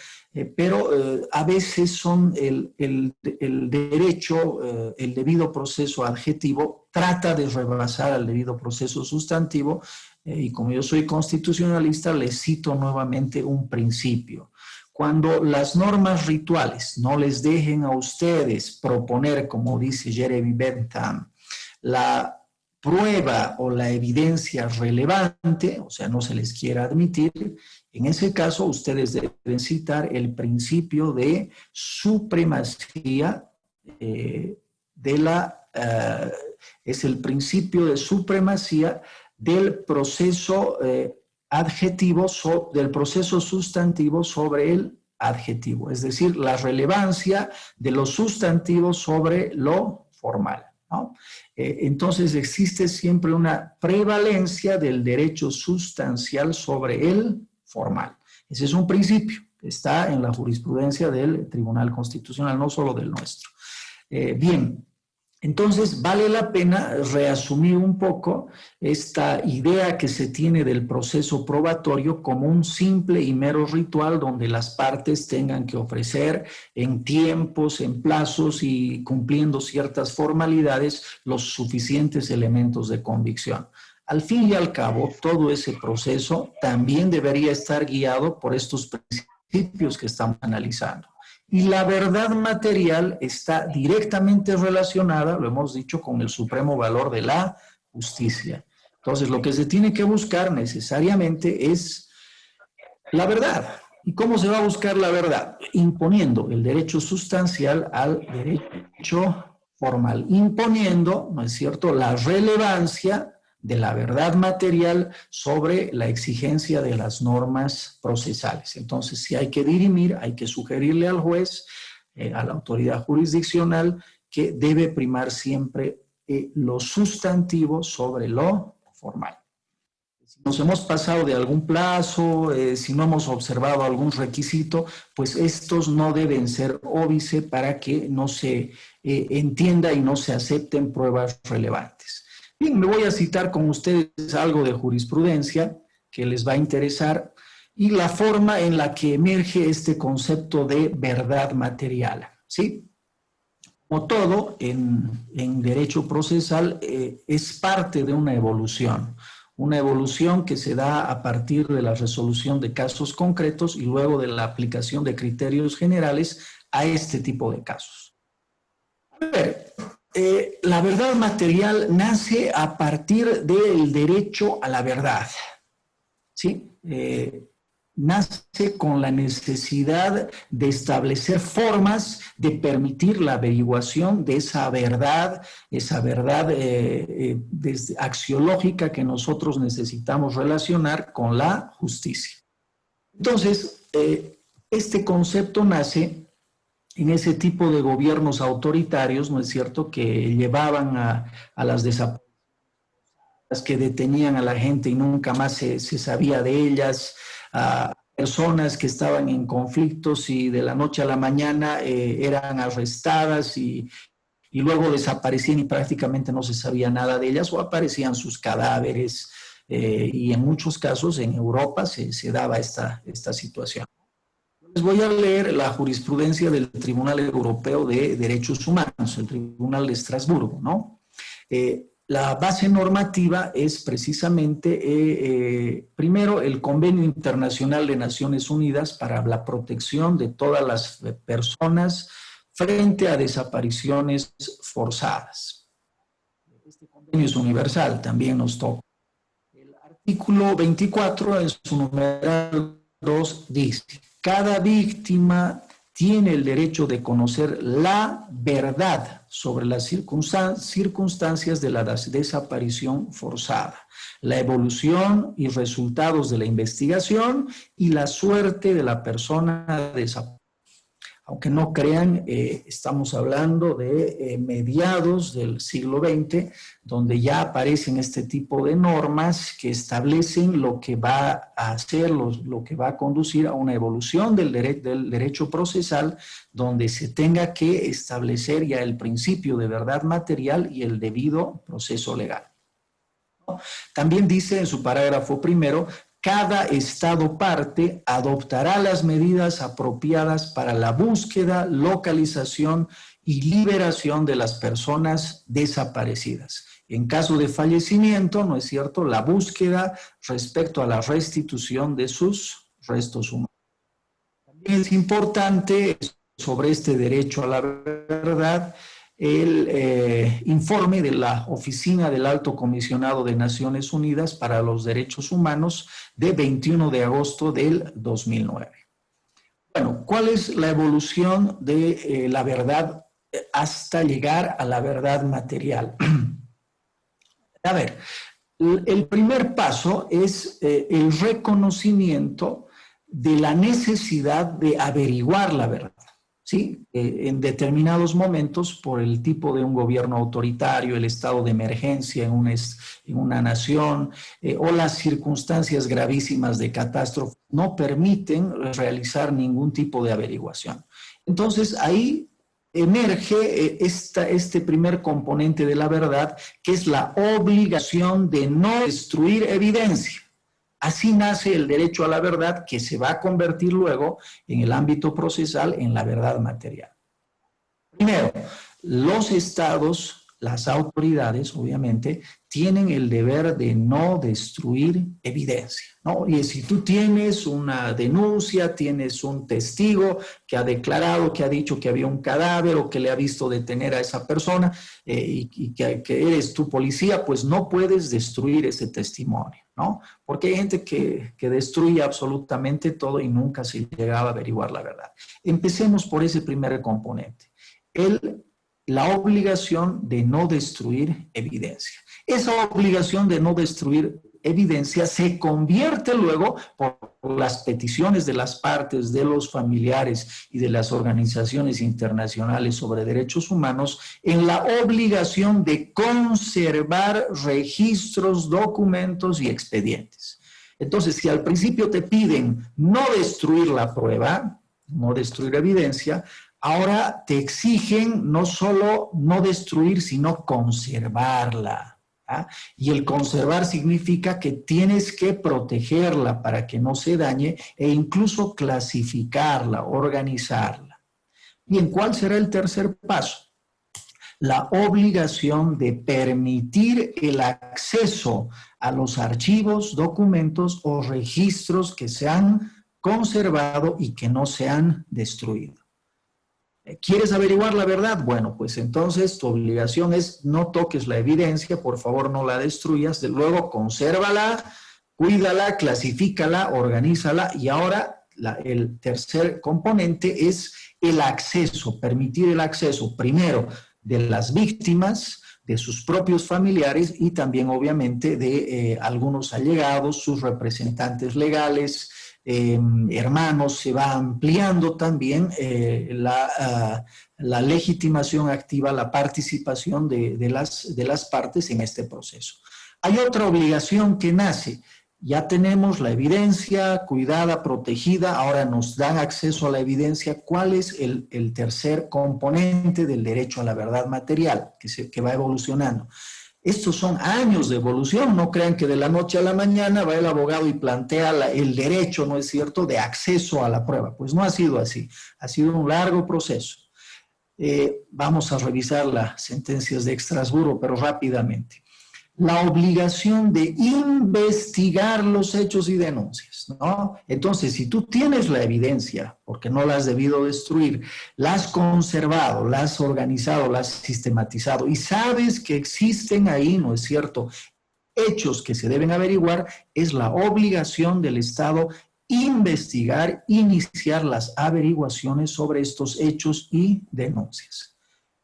pero a veces son el derecho, el debido proceso adjetivo trata de rebasar al debido proceso sustantivo, y como yo soy constitucionalista, les cito nuevamente un principio. Cuando las normas rituales no les dejen a ustedes proponer, como dice Jeremy Bentham, la prueba o la evidencia relevante, o sea, no se les quiera admitir, en ese caso ustedes deben citar el principio de supremacía es el principio de supremacía del proceso adjetivo, del proceso sustantivo sobre el adjetivo, es decir, la relevancia de lo sustantivo sobre lo formal, ¿no? Entonces existe siempre una prevalencia del derecho sustancial sobre el formal. Ese es un principio, está en la jurisprudencia del Tribunal Constitucional, no solo del nuestro. Bien. Entonces, vale la pena reasumir un poco esta idea que se tiene del proceso probatorio como un simple y mero ritual donde las partes tengan que ofrecer en tiempos, en plazos y cumpliendo ciertas formalidades los suficientes elementos de convicción. Al fin y al cabo, todo ese proceso también debería estar guiado por estos principios que estamos analizando. Y la verdad material está directamente relacionada, lo hemos dicho, con el supremo valor de la justicia. Entonces, lo que se tiene que buscar necesariamente es la verdad. ¿Y cómo se va a buscar la verdad? Imponiendo el derecho sustancial al derecho formal, imponiendo, ¿no es cierto?, la relevancia de la verdad material sobre la exigencia de las normas procesales. Entonces, si hay que dirimir, hay que sugerirle al juez, a la autoridad jurisdiccional, que debe primar siempre lo sustantivo sobre lo formal. Si nos hemos pasado de algún plazo, si no hemos observado algún requisito, pues estos no deben ser óbice para que no se entienda y no se acepten pruebas relevantes. Bien, me voy a citar con ustedes algo de jurisprudencia que les va a interesar y la forma en la que emerge este concepto de verdad material, ¿sí? Como todo en derecho procesal, es parte de una evolución que se da a partir de la resolución de casos concretos y luego de la aplicación de criterios generales a este tipo de casos. A ver, la verdad material nace a partir del derecho a la verdad, ¿sí? Nace con la necesidad de establecer formas de permitir la averiguación de esa verdad axiológica que nosotros necesitamos relacionar con la justicia. Entonces, este concepto nace en ese tipo de gobiernos autoritarios, ¿no es cierto?, que llevaban a las desapariciones, que detenían a la gente y nunca más se sabía de ellas, a personas que estaban en conflictos y de la noche a la mañana eran arrestadas y luego desaparecían y prácticamente no se sabía nada de ellas o aparecían sus cadáveres y en muchos casos en Europa se daba esta situación. Les voy a leer la jurisprudencia del Tribunal Europeo de Derechos Humanos, el Tribunal de Estrasburgo, ¿no? La base normativa es precisamente, primero, el Convenio Internacional de Naciones Unidas para la protección de todas las personas frente a desapariciones forzadas. Este convenio es universal, también nos toca. El artículo 24, en su numeral 2, dice: cada víctima tiene el derecho de conocer la verdad sobre las circunstancias de la desaparición forzada, la evolución y resultados de la investigación y la suerte de la persona desaparecida. Aunque no crean, estamos hablando de mediados del siglo XX, donde ya aparecen este tipo de normas que establecen lo que va a hacer, lo que va a conducir a una evolución del derecho procesal, donde se tenga que establecer ya el principio de verdad material y el debido proceso legal. También dice en su parágrafo primero: cada Estado parte adoptará las medidas apropiadas para la búsqueda, localización y liberación de las personas desaparecidas. En caso de fallecimiento, ¿no es cierto?, la búsqueda respecto a la restitución de sus restos humanos. También es importante sobre este derecho a la verdad el informe de la Oficina del Alto Comisionado de Naciones Unidas para los Derechos Humanos de 21 de agosto del 2009. Bueno, ¿cuál es la evolución de la verdad hasta llegar a la verdad material? A ver, el primer paso es el reconocimiento de la necesidad de averiguar la verdad. ¿Sí? En determinados momentos, por el tipo de un gobierno autoritario, el estado de emergencia en una nación o las circunstancias gravísimas de catástrofe, no permiten realizar ningún tipo de averiguación. Entonces, ahí emerge este primer componente de la verdad, que es la obligación de no destruir evidencia. Así nace el derecho a la verdad, que se va a convertir luego en el ámbito procesal en la verdad material. Primero, los estados, las autoridades, obviamente, tienen el deber de no destruir evidencia, ¿no? Y si tú tienes una denuncia, tienes un testigo que ha declarado, que ha dicho que había un cadáver o que le ha visto detener a esa persona y que eres tu policía, pues no puedes destruir ese testimonio, ¿no? Porque hay gente que destruye absolutamente todo y nunca se llegaba a averiguar la verdad. Empecemos por ese primer componente. La obligación de no destruir evidencia. Esa obligación de no destruir evidencia se convierte luego, por las peticiones de las partes, de los familiares y de las organizaciones internacionales sobre derechos humanos, en la obligación de conservar registros, documentos y expedientes. Entonces, si al principio te piden no destruir la prueba, no destruir evidencia, ahora te exigen no solo no destruir, sino conservarla. ¿Ah? Y el conservar significa que tienes que protegerla para que no se dañe e incluso clasificarla, organizarla. Bien, ¿cuál será el tercer paso? La obligación de permitir el acceso a los archivos, documentos o registros que se han conservado y que no se han destruido. ¿Quieres averiguar la verdad? Bueno, pues entonces tu obligación es no toques la evidencia, por favor no la destruyas, luego consérvala, cuídala, clasifícala, organízala y ahora el tercer componente es el acceso, permitir el acceso primero de las víctimas, de sus propios familiares y también obviamente de algunos allegados, sus representantes legales, hermanos. Se va ampliando también la legitimación activa, la participación de las partes en este proceso. Hay otra obligación que nace. Ya tenemos la evidencia cuidada, protegida, ahora nos dan acceso a la evidencia. ¿Cuál es el tercer componente del derecho a la verdad material que va evolucionando? Estos son años de evolución, no crean que de la noche a la mañana va el abogado y plantea el derecho, ¿no es cierto?, de acceso a la prueba. Pues no ha sido así, ha sido un largo proceso. Vamos a revisar las sentencias de Estrasburgo, pero rápidamente. La obligación de investigar los hechos y denuncias, ¿no? Entonces, si tú tienes la evidencia, porque no la has debido destruir, la has conservado, la has organizado, la has sistematizado y sabes que existen ahí, ¿no es cierto?, hechos que se deben averiguar, es la obligación del Estado investigar, iniciar las averiguaciones sobre estos hechos y denuncias.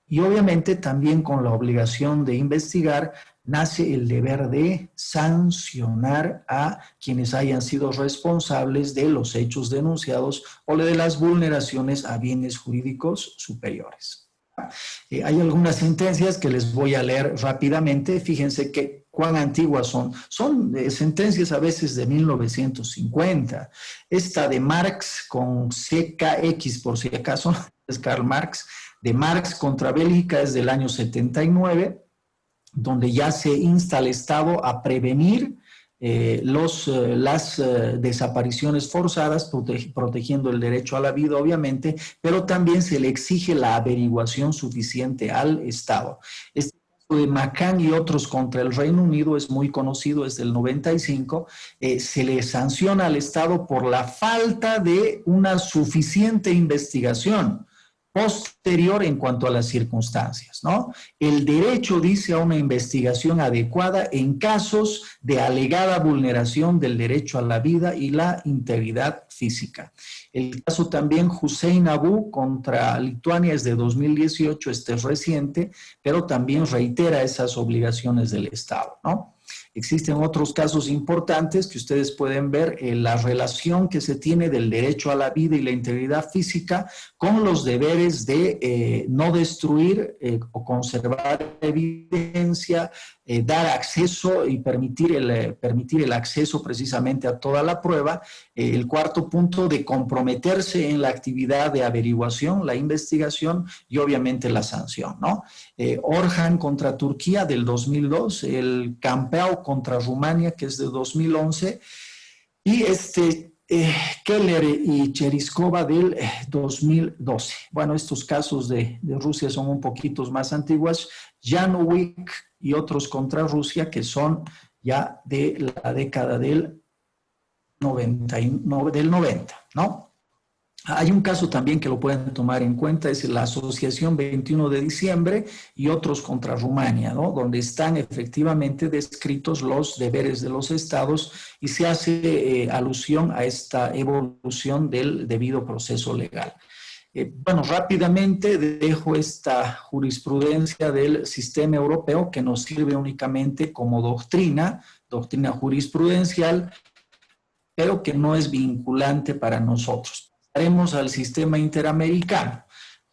Y obviamente también con la obligación de investigar nace el deber de sancionar a quienes hayan sido responsables de los hechos denunciados o de las vulneraciones a bienes jurídicos superiores. Hay algunas sentencias que les voy a leer rápidamente. Fíjense que cuán antiguas son. Son sentencias a veces de 1950. Esta de Marx con CKX, por si acaso, es Karl Marx, de Marx contra Bélgica es del año 79, donde ya se insta al Estado a prevenir las desapariciones forzadas, protegiendo el derecho a la vida, obviamente, pero también se le exige la averiguación suficiente al Estado. Este caso de McCann y otros contra el Reino Unido es muy conocido, es del 95, se le sanciona al Estado por la falta de una suficiente investigación posterior en cuanto a las circunstancias, ¿no? El derecho dice a una investigación adecuada en casos de alegada vulneración del derecho a la vida y la integridad física. El caso también Hussein Abu contra Lituania es de 2018, este es reciente, pero también reitera esas obligaciones del Estado, ¿no? Existen otros casos importantes que ustedes pueden ver la relación que se tiene del derecho a la vida y la integridad física con los deberes de no destruir o conservar evidencia, dar acceso y permitir el acceso precisamente a toda la prueba. El cuarto punto, de comprometerse en la actividad de averiguación, la investigación y obviamente la sanción, ¿no? Orhan contra Turquía del 2002, el Campeu contra Rumania, que es de 2011, y Keller y Cheriskova del 2012. Bueno, estos casos de Rusia son un poquito más antiguos. Janowicz y otros contra Rusia, que son ya de la década del 90, ¿no? Hay un caso también que lo pueden tomar en cuenta, es la Asociación 21 de diciembre y otros contra Rumania, ¿no? Donde están efectivamente descritos los deberes de los estados y se hace alusión a esta evolución del debido proceso legal. Bueno, rápidamente dejo esta jurisprudencia del sistema europeo que nos sirve únicamente como doctrina jurisprudencial, pero que no es vinculante para nosotros. Pasaremos al sistema interamericano.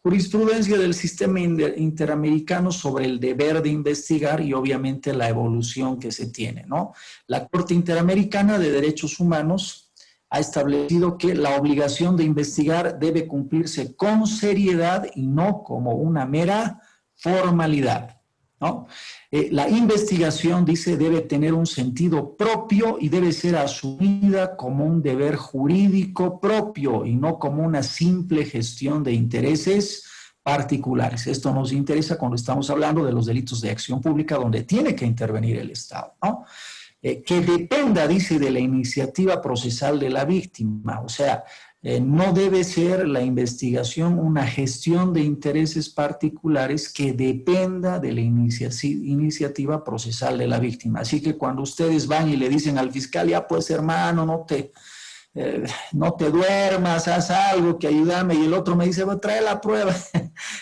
Jurisprudencia del sistema interamericano sobre el deber de investigar y obviamente la evolución que se tiene, ¿no? La Corte Interamericana de Derechos Humanos ha establecido que la obligación de investigar debe cumplirse con seriedad y no como una mera formalidad, ¿no? La investigación, dice, debe tener un sentido propio y debe ser asumida como un deber jurídico propio y no como una simple gestión de intereses particulares. Esto nos interesa cuando estamos hablando de los delitos de acción pública, donde tiene que intervenir el Estado, ¿no? Que dependa, dice, de la iniciativa procesal de la víctima. O sea, no debe ser la investigación una gestión de intereses particulares que dependa de la iniciativa procesal de la víctima. Así que cuando ustedes van y le dicen al fiscal, ya pues hermano, no te duermas, haz algo, que ayúdame, y el otro me dice, trae la prueba.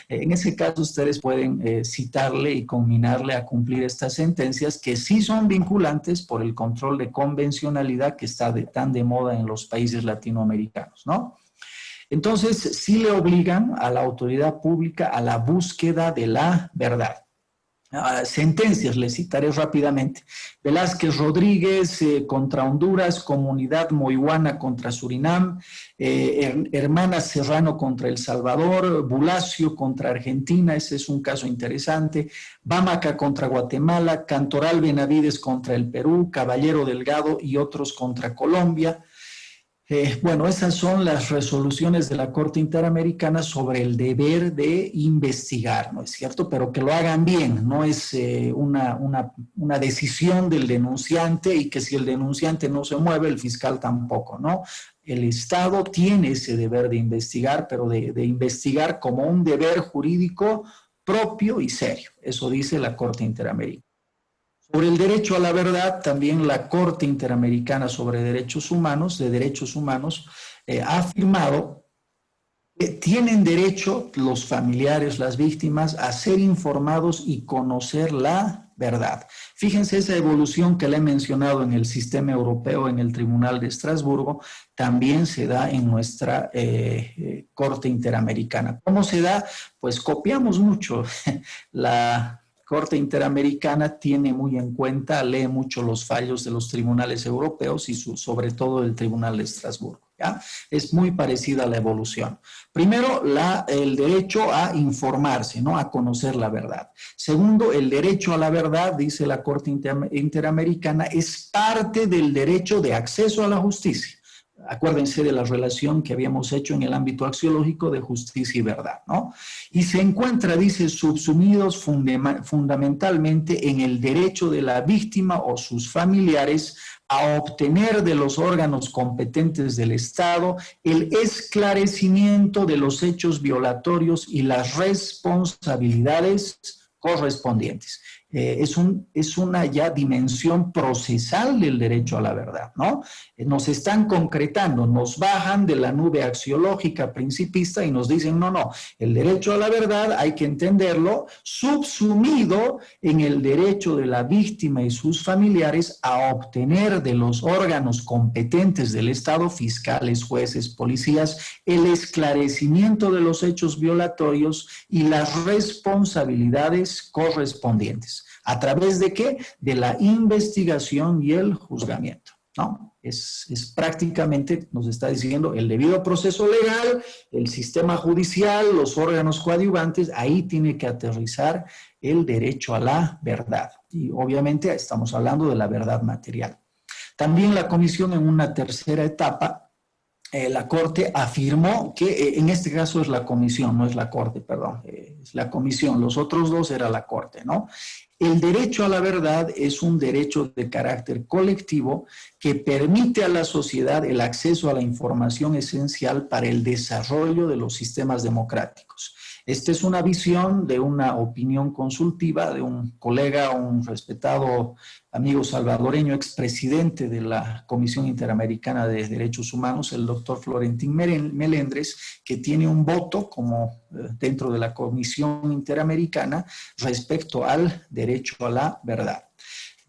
En ese caso ustedes pueden citarle y conminarle a cumplir estas sentencias que sí son vinculantes por el control de convencionalidad que está tan de moda en los países latinoamericanos, ¿no? Entonces, sí le obligan a la autoridad pública a la búsqueda de la verdad. sentencias, les citaré rápidamente. Velázquez Rodríguez contra Honduras, Comunidad Moiguana contra Surinam, Hermana Serrano contra El Salvador, Bulacio contra Argentina, ese es un caso interesante, Bámaca contra Guatemala, Cantoral Benavides contra el Perú, Caballero Delgado y otros contra Colombia. Bueno, esas son las resoluciones de la Corte Interamericana sobre el deber de investigar, ¿no es cierto? Pero que lo hagan bien, no es una decisión del denunciante y que si el denunciante no se mueve, el fiscal tampoco, ¿no? El Estado tiene ese deber de investigar, pero de investigar como un deber jurídico propio y serio. Eso dice la Corte Interamericana. Sobre el derecho a la verdad, también la Corte Interamericana sobre Derechos Humanos, ha afirmado que tienen derecho los familiares, las víctimas, a ser informados y conocer la verdad. Fíjense esa evolución que le he mencionado en el sistema europeo, en el Tribunal de Estrasburgo, también se da en nuestra Corte Interamericana. ¿Cómo se da? Pues copiamos mucho la Corte Interamericana tiene muy en cuenta, lee mucho los fallos de los tribunales europeos y sobre todo el Tribunal de Estrasburgo. ¿Ya? Es muy parecida a la evolución. Primero, el derecho a informarse, ¿no? A conocer la verdad. Segundo, el derecho a la verdad, dice la Corte Interamericana, es parte del derecho de acceso a la justicia. Acuérdense de la relación que habíamos hecho en el ámbito axiológico de justicia y verdad, ¿no? Y se encuentra, dice, subsumidos fundamentalmente en el derecho de la víctima o sus familiares a obtener de los órganos competentes del Estado el esclarecimiento de los hechos violatorios y las responsabilidades correspondientes. Es una ya dimensión procesal del derecho a la verdad, ¿no? Nos están concretando, nos bajan de la nube axiológica principista y nos dicen, no, el derecho a la verdad hay que entenderlo subsumido en el derecho de la víctima y sus familiares a obtener de los órganos competentes del Estado, fiscales, jueces, policías, el esclarecimiento de los hechos violatorios y las responsabilidades correspondientes. ¿A través de qué? De la investigación y el juzgamiento, ¿no? Es prácticamente, nos está diciendo, el debido proceso legal, el sistema judicial, los órganos coadyuvantes, ahí tiene que aterrizar el derecho a la verdad. Y obviamente estamos hablando de la verdad material. También la comisión en una tercera etapa, la Corte afirmó que, en este caso es la comisión, no es la Corte, perdón, es la comisión, los otros dos era la Corte, ¿no? El derecho a la verdad es un derecho de carácter colectivo que permite a la sociedad el acceso a la información esencial para el desarrollo de los sistemas democráticos. Esta es una visión de una opinión consultiva de un colega, un respetado amigo salvadoreño, expresidente de la Comisión Interamericana de Derechos Humanos, el doctor Florentín Melendres, que tiene un voto como dentro de la Comisión Interamericana respecto al derecho a la verdad.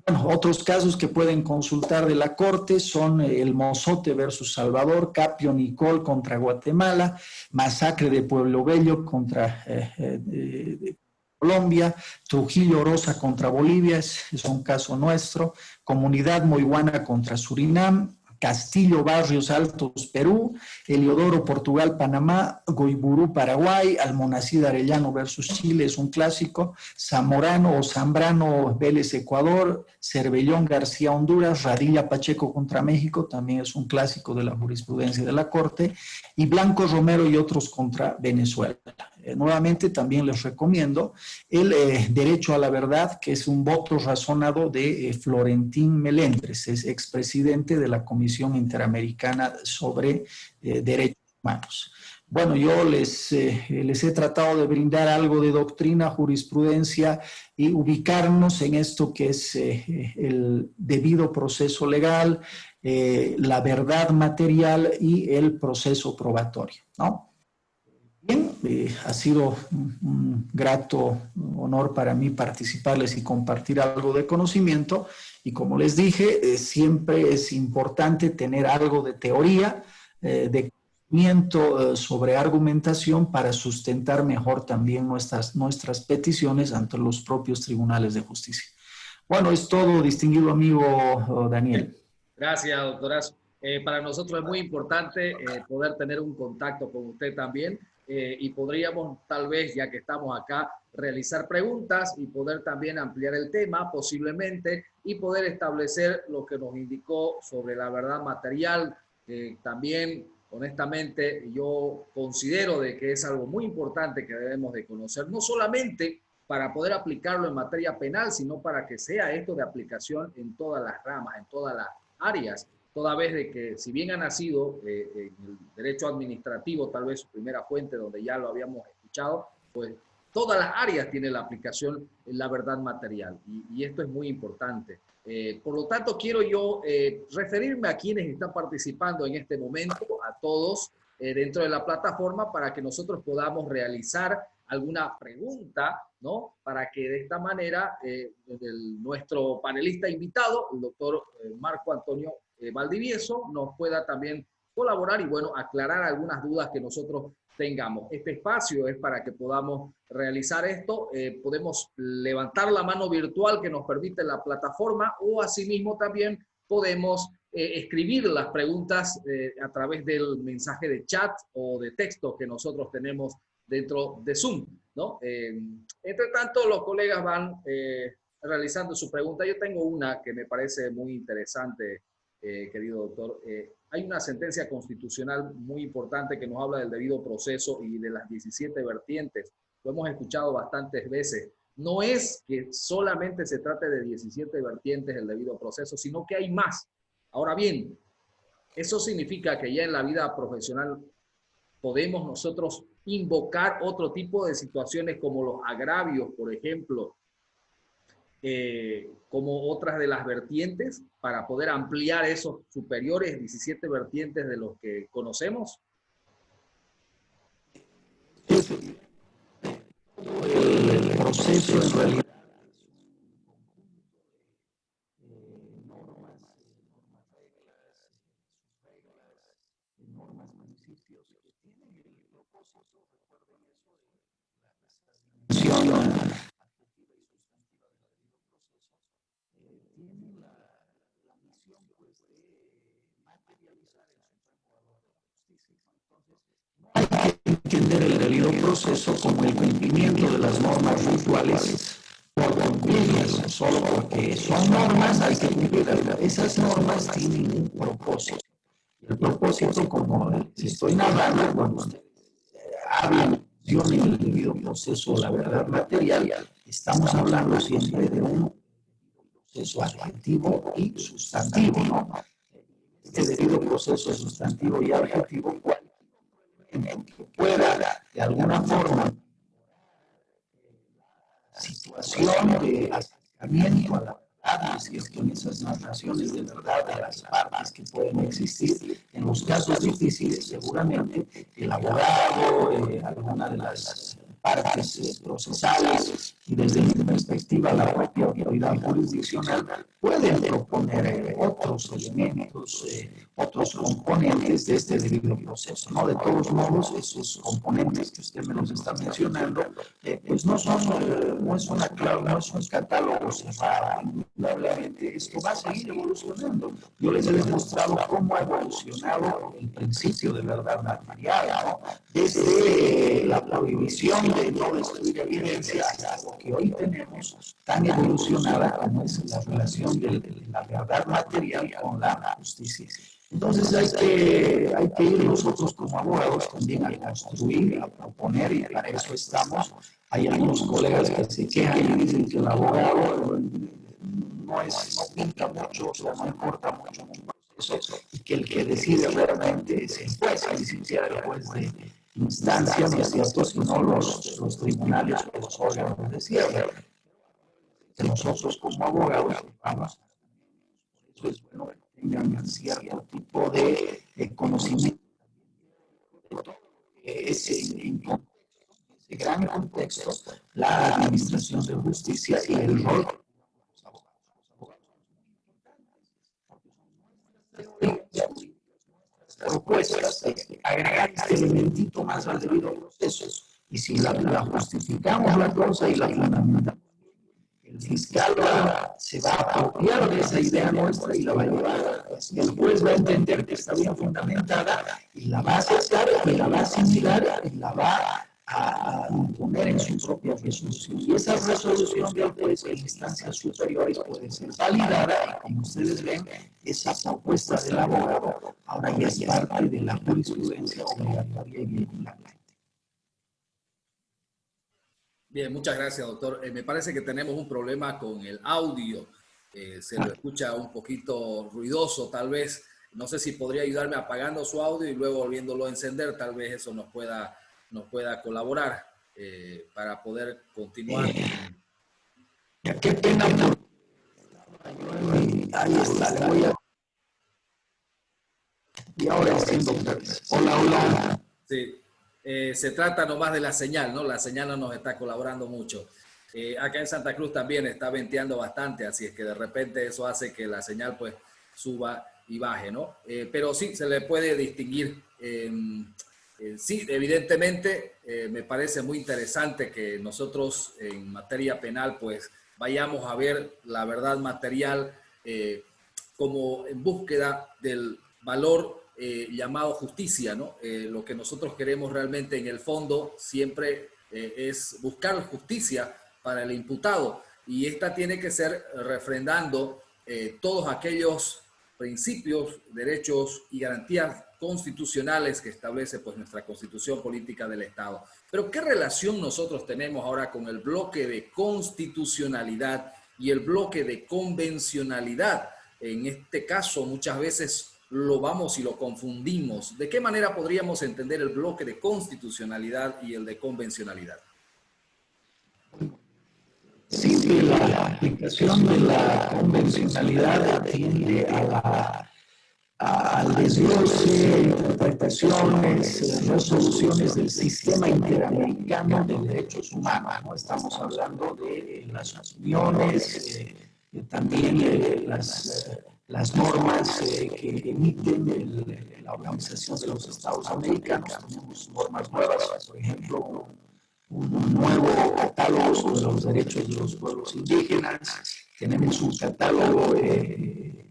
Bueno, otros casos que pueden consultar de la Corte son el Mozote versus Salvador, Capio Nicol contra Guatemala, masacre de Pueblo Bello contra Colombia, Trujillo Oroza contra Bolivia, es un caso nuestro, Comunidad Moiguana contra Surinam, Castillo Barrios Altos, Perú, Heliodoro, Portugal, Panamá, Goiburú, Paraguay, Almonacid Arellano versus Chile, es un clásico, Zamorano o Zambrano, Vélez, Ecuador, Cervellón, García, Honduras, Radilla, Pacheco contra México, también es un clásico de la jurisprudencia de la Corte, y Blanco, Romero y otros contra Venezuela. Nuevamente también les recomiendo el derecho a la verdad, que es un voto razonado de Florentín Melendres, es expresidente de la Comisión Interamericana sobre Derechos Humanos. Bueno, yo les he tratado de brindar algo de doctrina, jurisprudencia y ubicarnos en esto que es el debido proceso legal, la verdad material y el proceso probatorio, ¿no? Bien, ha sido un grato honor para mí participarles y compartir algo de conocimiento. Y como les dije, siempre es importante tener algo de teoría, de sobre argumentación para sustentar mejor también nuestras peticiones ante los propios tribunales de justicia. Bueno, es todo, distinguido amigo Daniel. Gracias, doctorazo. Para nosotros es muy importante poder tener un contacto con usted también y podríamos tal vez, ya que estamos acá, realizar preguntas y poder también ampliar el tema posiblemente y poder establecer lo que nos indicó sobre la verdad material. También, honestamente, yo considero de que es algo muy importante que debemos de conocer, no solamente para poder aplicarlo en materia penal, sino para que sea esto de aplicación en todas las ramas, en todas las áreas, toda vez de que si bien ha nacido en el derecho administrativo, tal vez su primera fuente donde ya lo habíamos escuchado, pues todas las áreas tienen la aplicación en la verdad material y esto es muy importante. Por lo tanto, quiero yo referirme a quienes están participando en este momento, a todos dentro de la plataforma para que nosotros podamos realizar alguna pregunta, ¿no? Para que de esta manera nuestro panelista invitado, el doctor Marco Antonio Valdivieso, nos pueda también colaborar y, bueno, aclarar algunas dudas que nosotros tengamos. Este espacio es para que podamos realizar esto. Podemos levantar la mano virtual que nos permite la plataforma o asimismo también podemos escribir las preguntas a través del mensaje de chat o de texto que nosotros tenemos dentro de Zoom, ¿no? Entre tanto, los colegas van realizando su pregunta. Yo tengo una que me parece muy interesante, querido doctor. Hay una sentencia constitucional muy importante que nos habla del debido proceso y de las 17 vertientes. Lo hemos escuchado bastantes veces. No es que solamente se trate de 17 vertientes del debido proceso, sino que hay más. Ahora bien, eso significa que ya en la vida profesional podemos nosotros invocar otro tipo de situaciones como los agravios, por ejemplo, como otras de las vertientes para poder ampliar esos superiores 17 vertientes de los que conocemos. El proceso en realidad entender el debido proceso como el cumplimiento de las normas rituales por cumplirlas, solo porque son normas hay que cumplirlas. Esas normas tienen un propósito. El propósito, como estoy narrando, cuando ustedes hablan en el debido proceso de la verdad material, estamos hablando siempre de un proceso adjetivo y sustantivo, ¿no? Este debido proceso sustantivo y adjetivo, que pueda de alguna forma situación de acercamiento a la verdad, si es que en esas narraciones de verdad de las partes que pueden existir, en los casos difíciles seguramente el abogado, alguna de las partes procesales y desde mi perspectiva la propia autoridad jurisdiccional pueden proponer otros elementos, otros componentes de este debido proceso, ¿no? De todos modos, esos componentes que usted me los está mencionando, pues no es un catálogo cerrado, indudablemente esto va a seguir evolucionando. Yo les he demostrado cómo ha evolucionado el principio de verdad material, ¿no? Desde la prohibición de no destruir evidencia hasta lo que hoy tenemos tan evolucionada como es la relación de la verdad material con la justicia. Entonces hay que ir nosotros como abogados también a construir, a proponer, y para eso estamos. Hay algunos colegas que se quejan y dicen que el abogado no pinta mucho, o sea, no importa mucho eso, y que el que decide realmente es el juez, ni siquiera el juez de instancia, no es cierto, sino los tribunales o los órganos de cierre. Que nosotros como abogados vamos, eso es bueno que tengan cierto tipo de conocimiento en ese gran contexto, la administración de justicia y el rol de los abogados. propuestas, agregar este elementito más al debido proceso. Y si la justificamos la cosa y la fundamentamos, el fiscal se va a apropiar de esa idea nuestra y la va a llevar. El juez va a entender que está bien fundamentada y la va a aceptar y la va a asimilar y la va a imponer en su propia resolución. Y esa resolución del juez en instancias superiores puede ser validada y, como ustedes ven, esa propuesta del abogado ahora ya es parte de la jurisprudencia obligatoria y vinculante. Bien, muchas gracias, doctor. Me parece que tenemos un problema con el audio. Se lo escucha un poquito ruidoso, tal vez. No sé si podría ayudarme apagando su audio y luego volviéndolo a encender. Tal vez eso nos pueda colaborar para poder continuar. Qué pena. Ahí está, le voy a... Y ahora sí, doctor. Hola. Sí. Se trata nomás de la señal, ¿no? La señal no nos está colaborando mucho. Acá en Santa Cruz también está venteando bastante, así es que de repente eso hace que la señal pues suba y baje, ¿no? Pero sí, se le puede distinguir. Sí, evidentemente me parece muy interesante que nosotros en materia penal pues vayamos a ver la verdad material como en búsqueda del valor llamado justicia, ¿no? Lo que nosotros queremos realmente en el fondo siempre es buscar justicia para el imputado y esta tiene que ser refrendando todos aquellos principios, derechos y garantías constitucionales que establece pues nuestra Constitución Política del Estado. Pero ¿qué relación nosotros tenemos ahora con el bloque de constitucionalidad y el bloque de convencionalidad? En este caso muchas veces lo vamos y lo confundimos. ¿De qué manera podríamos entender el bloque de constitucionalidad y el de convencionalidad? Sí, la aplicación de la convencionalidad atiende al desglose, interpretaciones, resoluciones del sistema interamericano de derechos humanos. ¿No? Estamos hablando de las uniones, también de las normas que emiten la Organización de los Estados Americanos. Tenemos normas nuevas, por ejemplo, un nuevo catálogo sobre los derechos de los pueblos indígenas. Tenemos un catálogo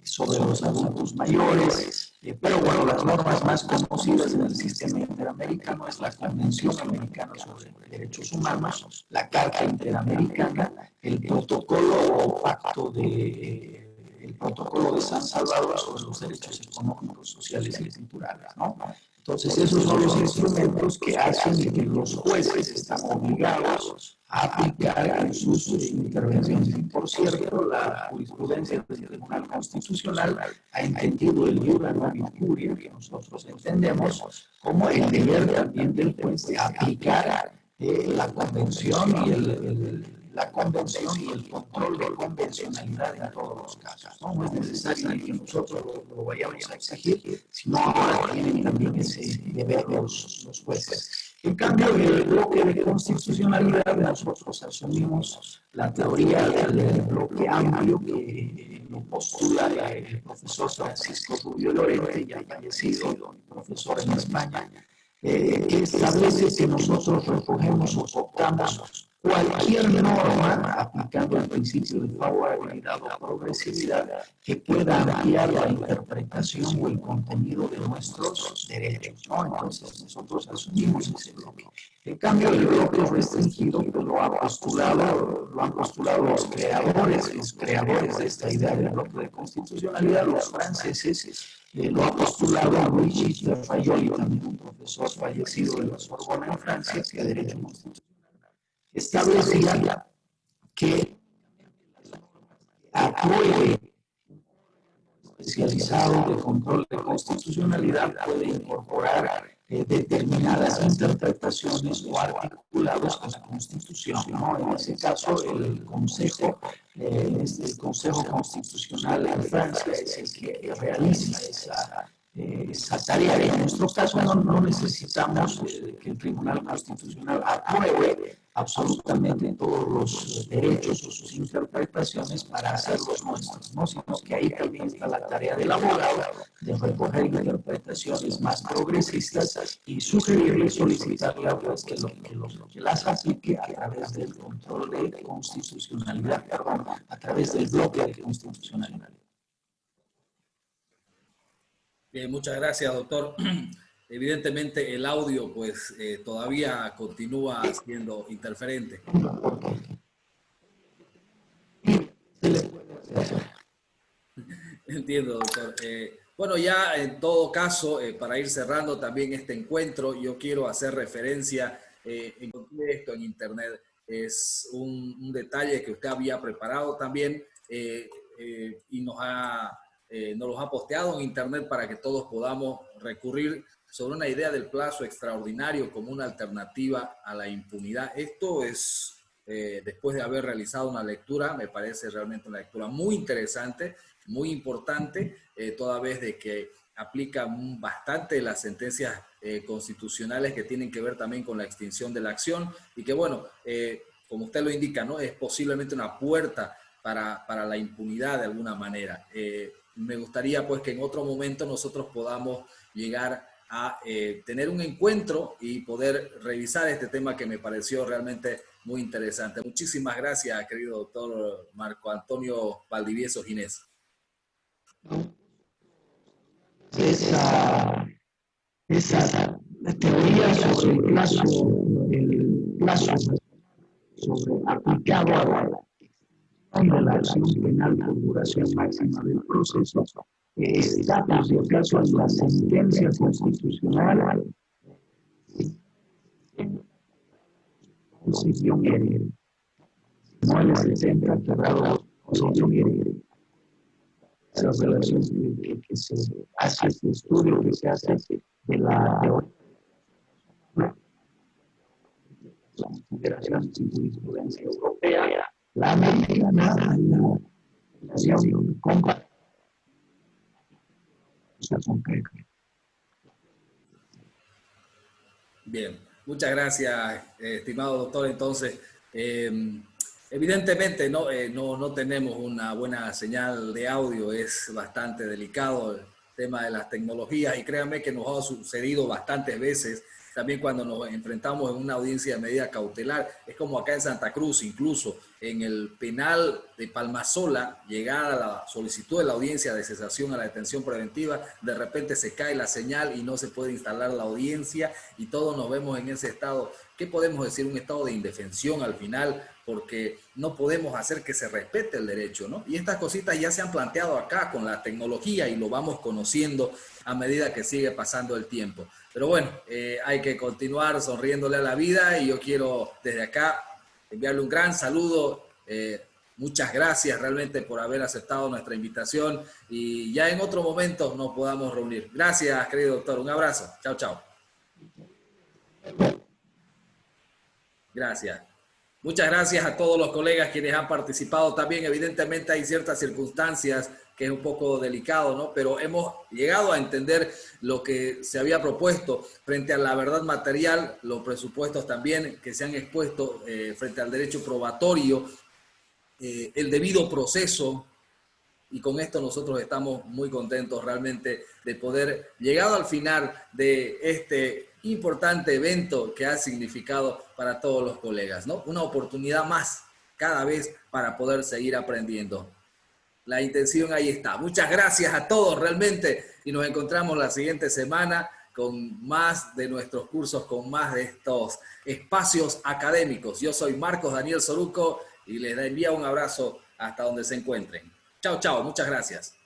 sobre los adultos mayores, pero bueno, las normas más conocidas en el sistema interamericano es la Convención Americana sobre Derechos Humanos, la Carta Interamericana, el protocolo o pacto el protocolo de San Salvador sobre los derechos económicos, sociales y culturales, ¿no? Entonces, esos son los instrumentos que hacen que los jueces están obligados a aplicar en sus intervenciones. Y, por cierto, la jurisprudencia del Tribunal Constitucional ha entendido el iura non incuria, que nosotros entendemos como el deber también del juez de aplicar la convención y la convención y el control de convencionalidad en todos los casos. No es necesario que nosotros lo vayamos a exigir, sino ahora tienen también ese deber los jueces. En cambio, en el bloque de constitucionalidad, nosotros asumimos la teoría del bloque amplio que lo postula el profesor Francisco Rubio Lorente, ya fallecido, profesor en España, que establece que nosotros recogemos o optamos cualquier norma aplicando el principio de favorabilidad o progresividad que pueda ampliar la interpretación o el contenido de nuestros derechos, ¿no? Entonces nosotros asumimos ese bloque. En cambio, el bloque restringido pues, lo han postulado los creadores de esta idea del bloque de constitucionalidad, los franceses. Lo ha postulado Luigi Fayoli, también un profesor fallecido de la Sorbona en Francia, que derecho constitucional establecía que apruebe especializado de control de constitucionalidad puede incorporar determinadas interpretaciones o articulados con la Constitución, ¿no? En ese caso, el Consejo Constitucional en Francia es el que realiza esa tarea. En nuestro caso no necesitamos que el Tribunal Constitucional apruebe absolutamente todos los derechos o sus interpretaciones para hacerlos nuestros, ¿no? Sino que ahí también está la tarea del abogado de recoger interpretaciones más progresistas y sugerir y solicitarle a juez que las aplique a través del control de constitucionalidad, perdón, a través del bloque de constitucionalidad. Bien, muchas gracias, doctor. Evidentemente el audio pues todavía continúa siendo interferente. Entiendo, doctor. Bueno, ya en todo caso, para ir cerrando también este encuentro, yo quiero hacer referencia, encontré esto en internet, es un detalle que usted había preparado también y nos los ha posteado en internet para que todos podamos recurrir sobre una idea del plazo extraordinario como una alternativa a la impunidad. Esto es, después de haber realizado una lectura, me parece realmente una lectura muy interesante, muy importante, toda vez de que aplica bastante las sentencias constitucionales que tienen que ver también con la extinción de la acción y que, bueno, como usted lo indica, ¿no? Es posiblemente una puerta para la impunidad de alguna manera. Me gustaría pues que en otro momento nosotros podamos llegar a tener un encuentro y poder revisar este tema que me pareció realmente muy interesante. Muchísimas gracias, querido doctor Marco Antonio Valdivieso Ginés. Esa teoría sobre el plazo sobre aplicado a la acción penal por duración máxima del proceso está por si acaso en la sentencia constitucional Constitución Heredera. No en el 70 quebrado Constitución Heredera. Esa relación que se hace, este estudio que se hace de la consideración de jurisprudencia europea, la americana, la relación concreta. Bien, muchas gracias, estimado doctor. Entonces, evidentemente no tenemos una buena señal de audio, es bastante delicado el tema de las tecnologías y créanme que nos ha sucedido bastantes veces, también cuando nos enfrentamos en una audiencia de medida cautelar, es como acá en Santa Cruz, incluso en el penal de Palmasola, llegada la solicitud de la audiencia de cesación a la detención preventiva, de repente se cae la señal y no se puede instalar la audiencia y todos nos vemos en ese estado. ¿Qué podemos decir? Un estado de indefensión al final, porque no podemos hacer que se respete el derecho, ¿no? Y estas cositas ya se han planteado acá con la tecnología y lo vamos conociendo a medida que sigue pasando el tiempo. Pero bueno, hay que continuar sonriéndole a la vida y yo quiero desde acá enviarle un gran saludo. Muchas gracias realmente por haber aceptado nuestra invitación y ya en otro momento nos podamos reunir. Gracias, querido doctor. Un abrazo. Chao, chao. Gracias. Muchas gracias a todos los colegas quienes han participado también. Evidentemente hay ciertas circunstancias que es un poco delicado, ¿no? Pero hemos llegado a entender lo que se había propuesto frente a la verdad material, los presupuestos también que se han expuesto frente al derecho probatorio, el debido proceso. Y con esto nosotros estamos muy contentos realmente de poder, llegado al final de este importante evento que ha significado para todos los colegas, ¿no? Una oportunidad más cada vez para poder seguir aprendiendo. La intención ahí está. Muchas gracias a todos realmente y nos encontramos la siguiente semana con más de nuestros cursos, con más de estos espacios académicos. Yo soy Marcos Daniel Soruco y les envío un abrazo hasta donde se encuentren. Chao, chao. Muchas gracias.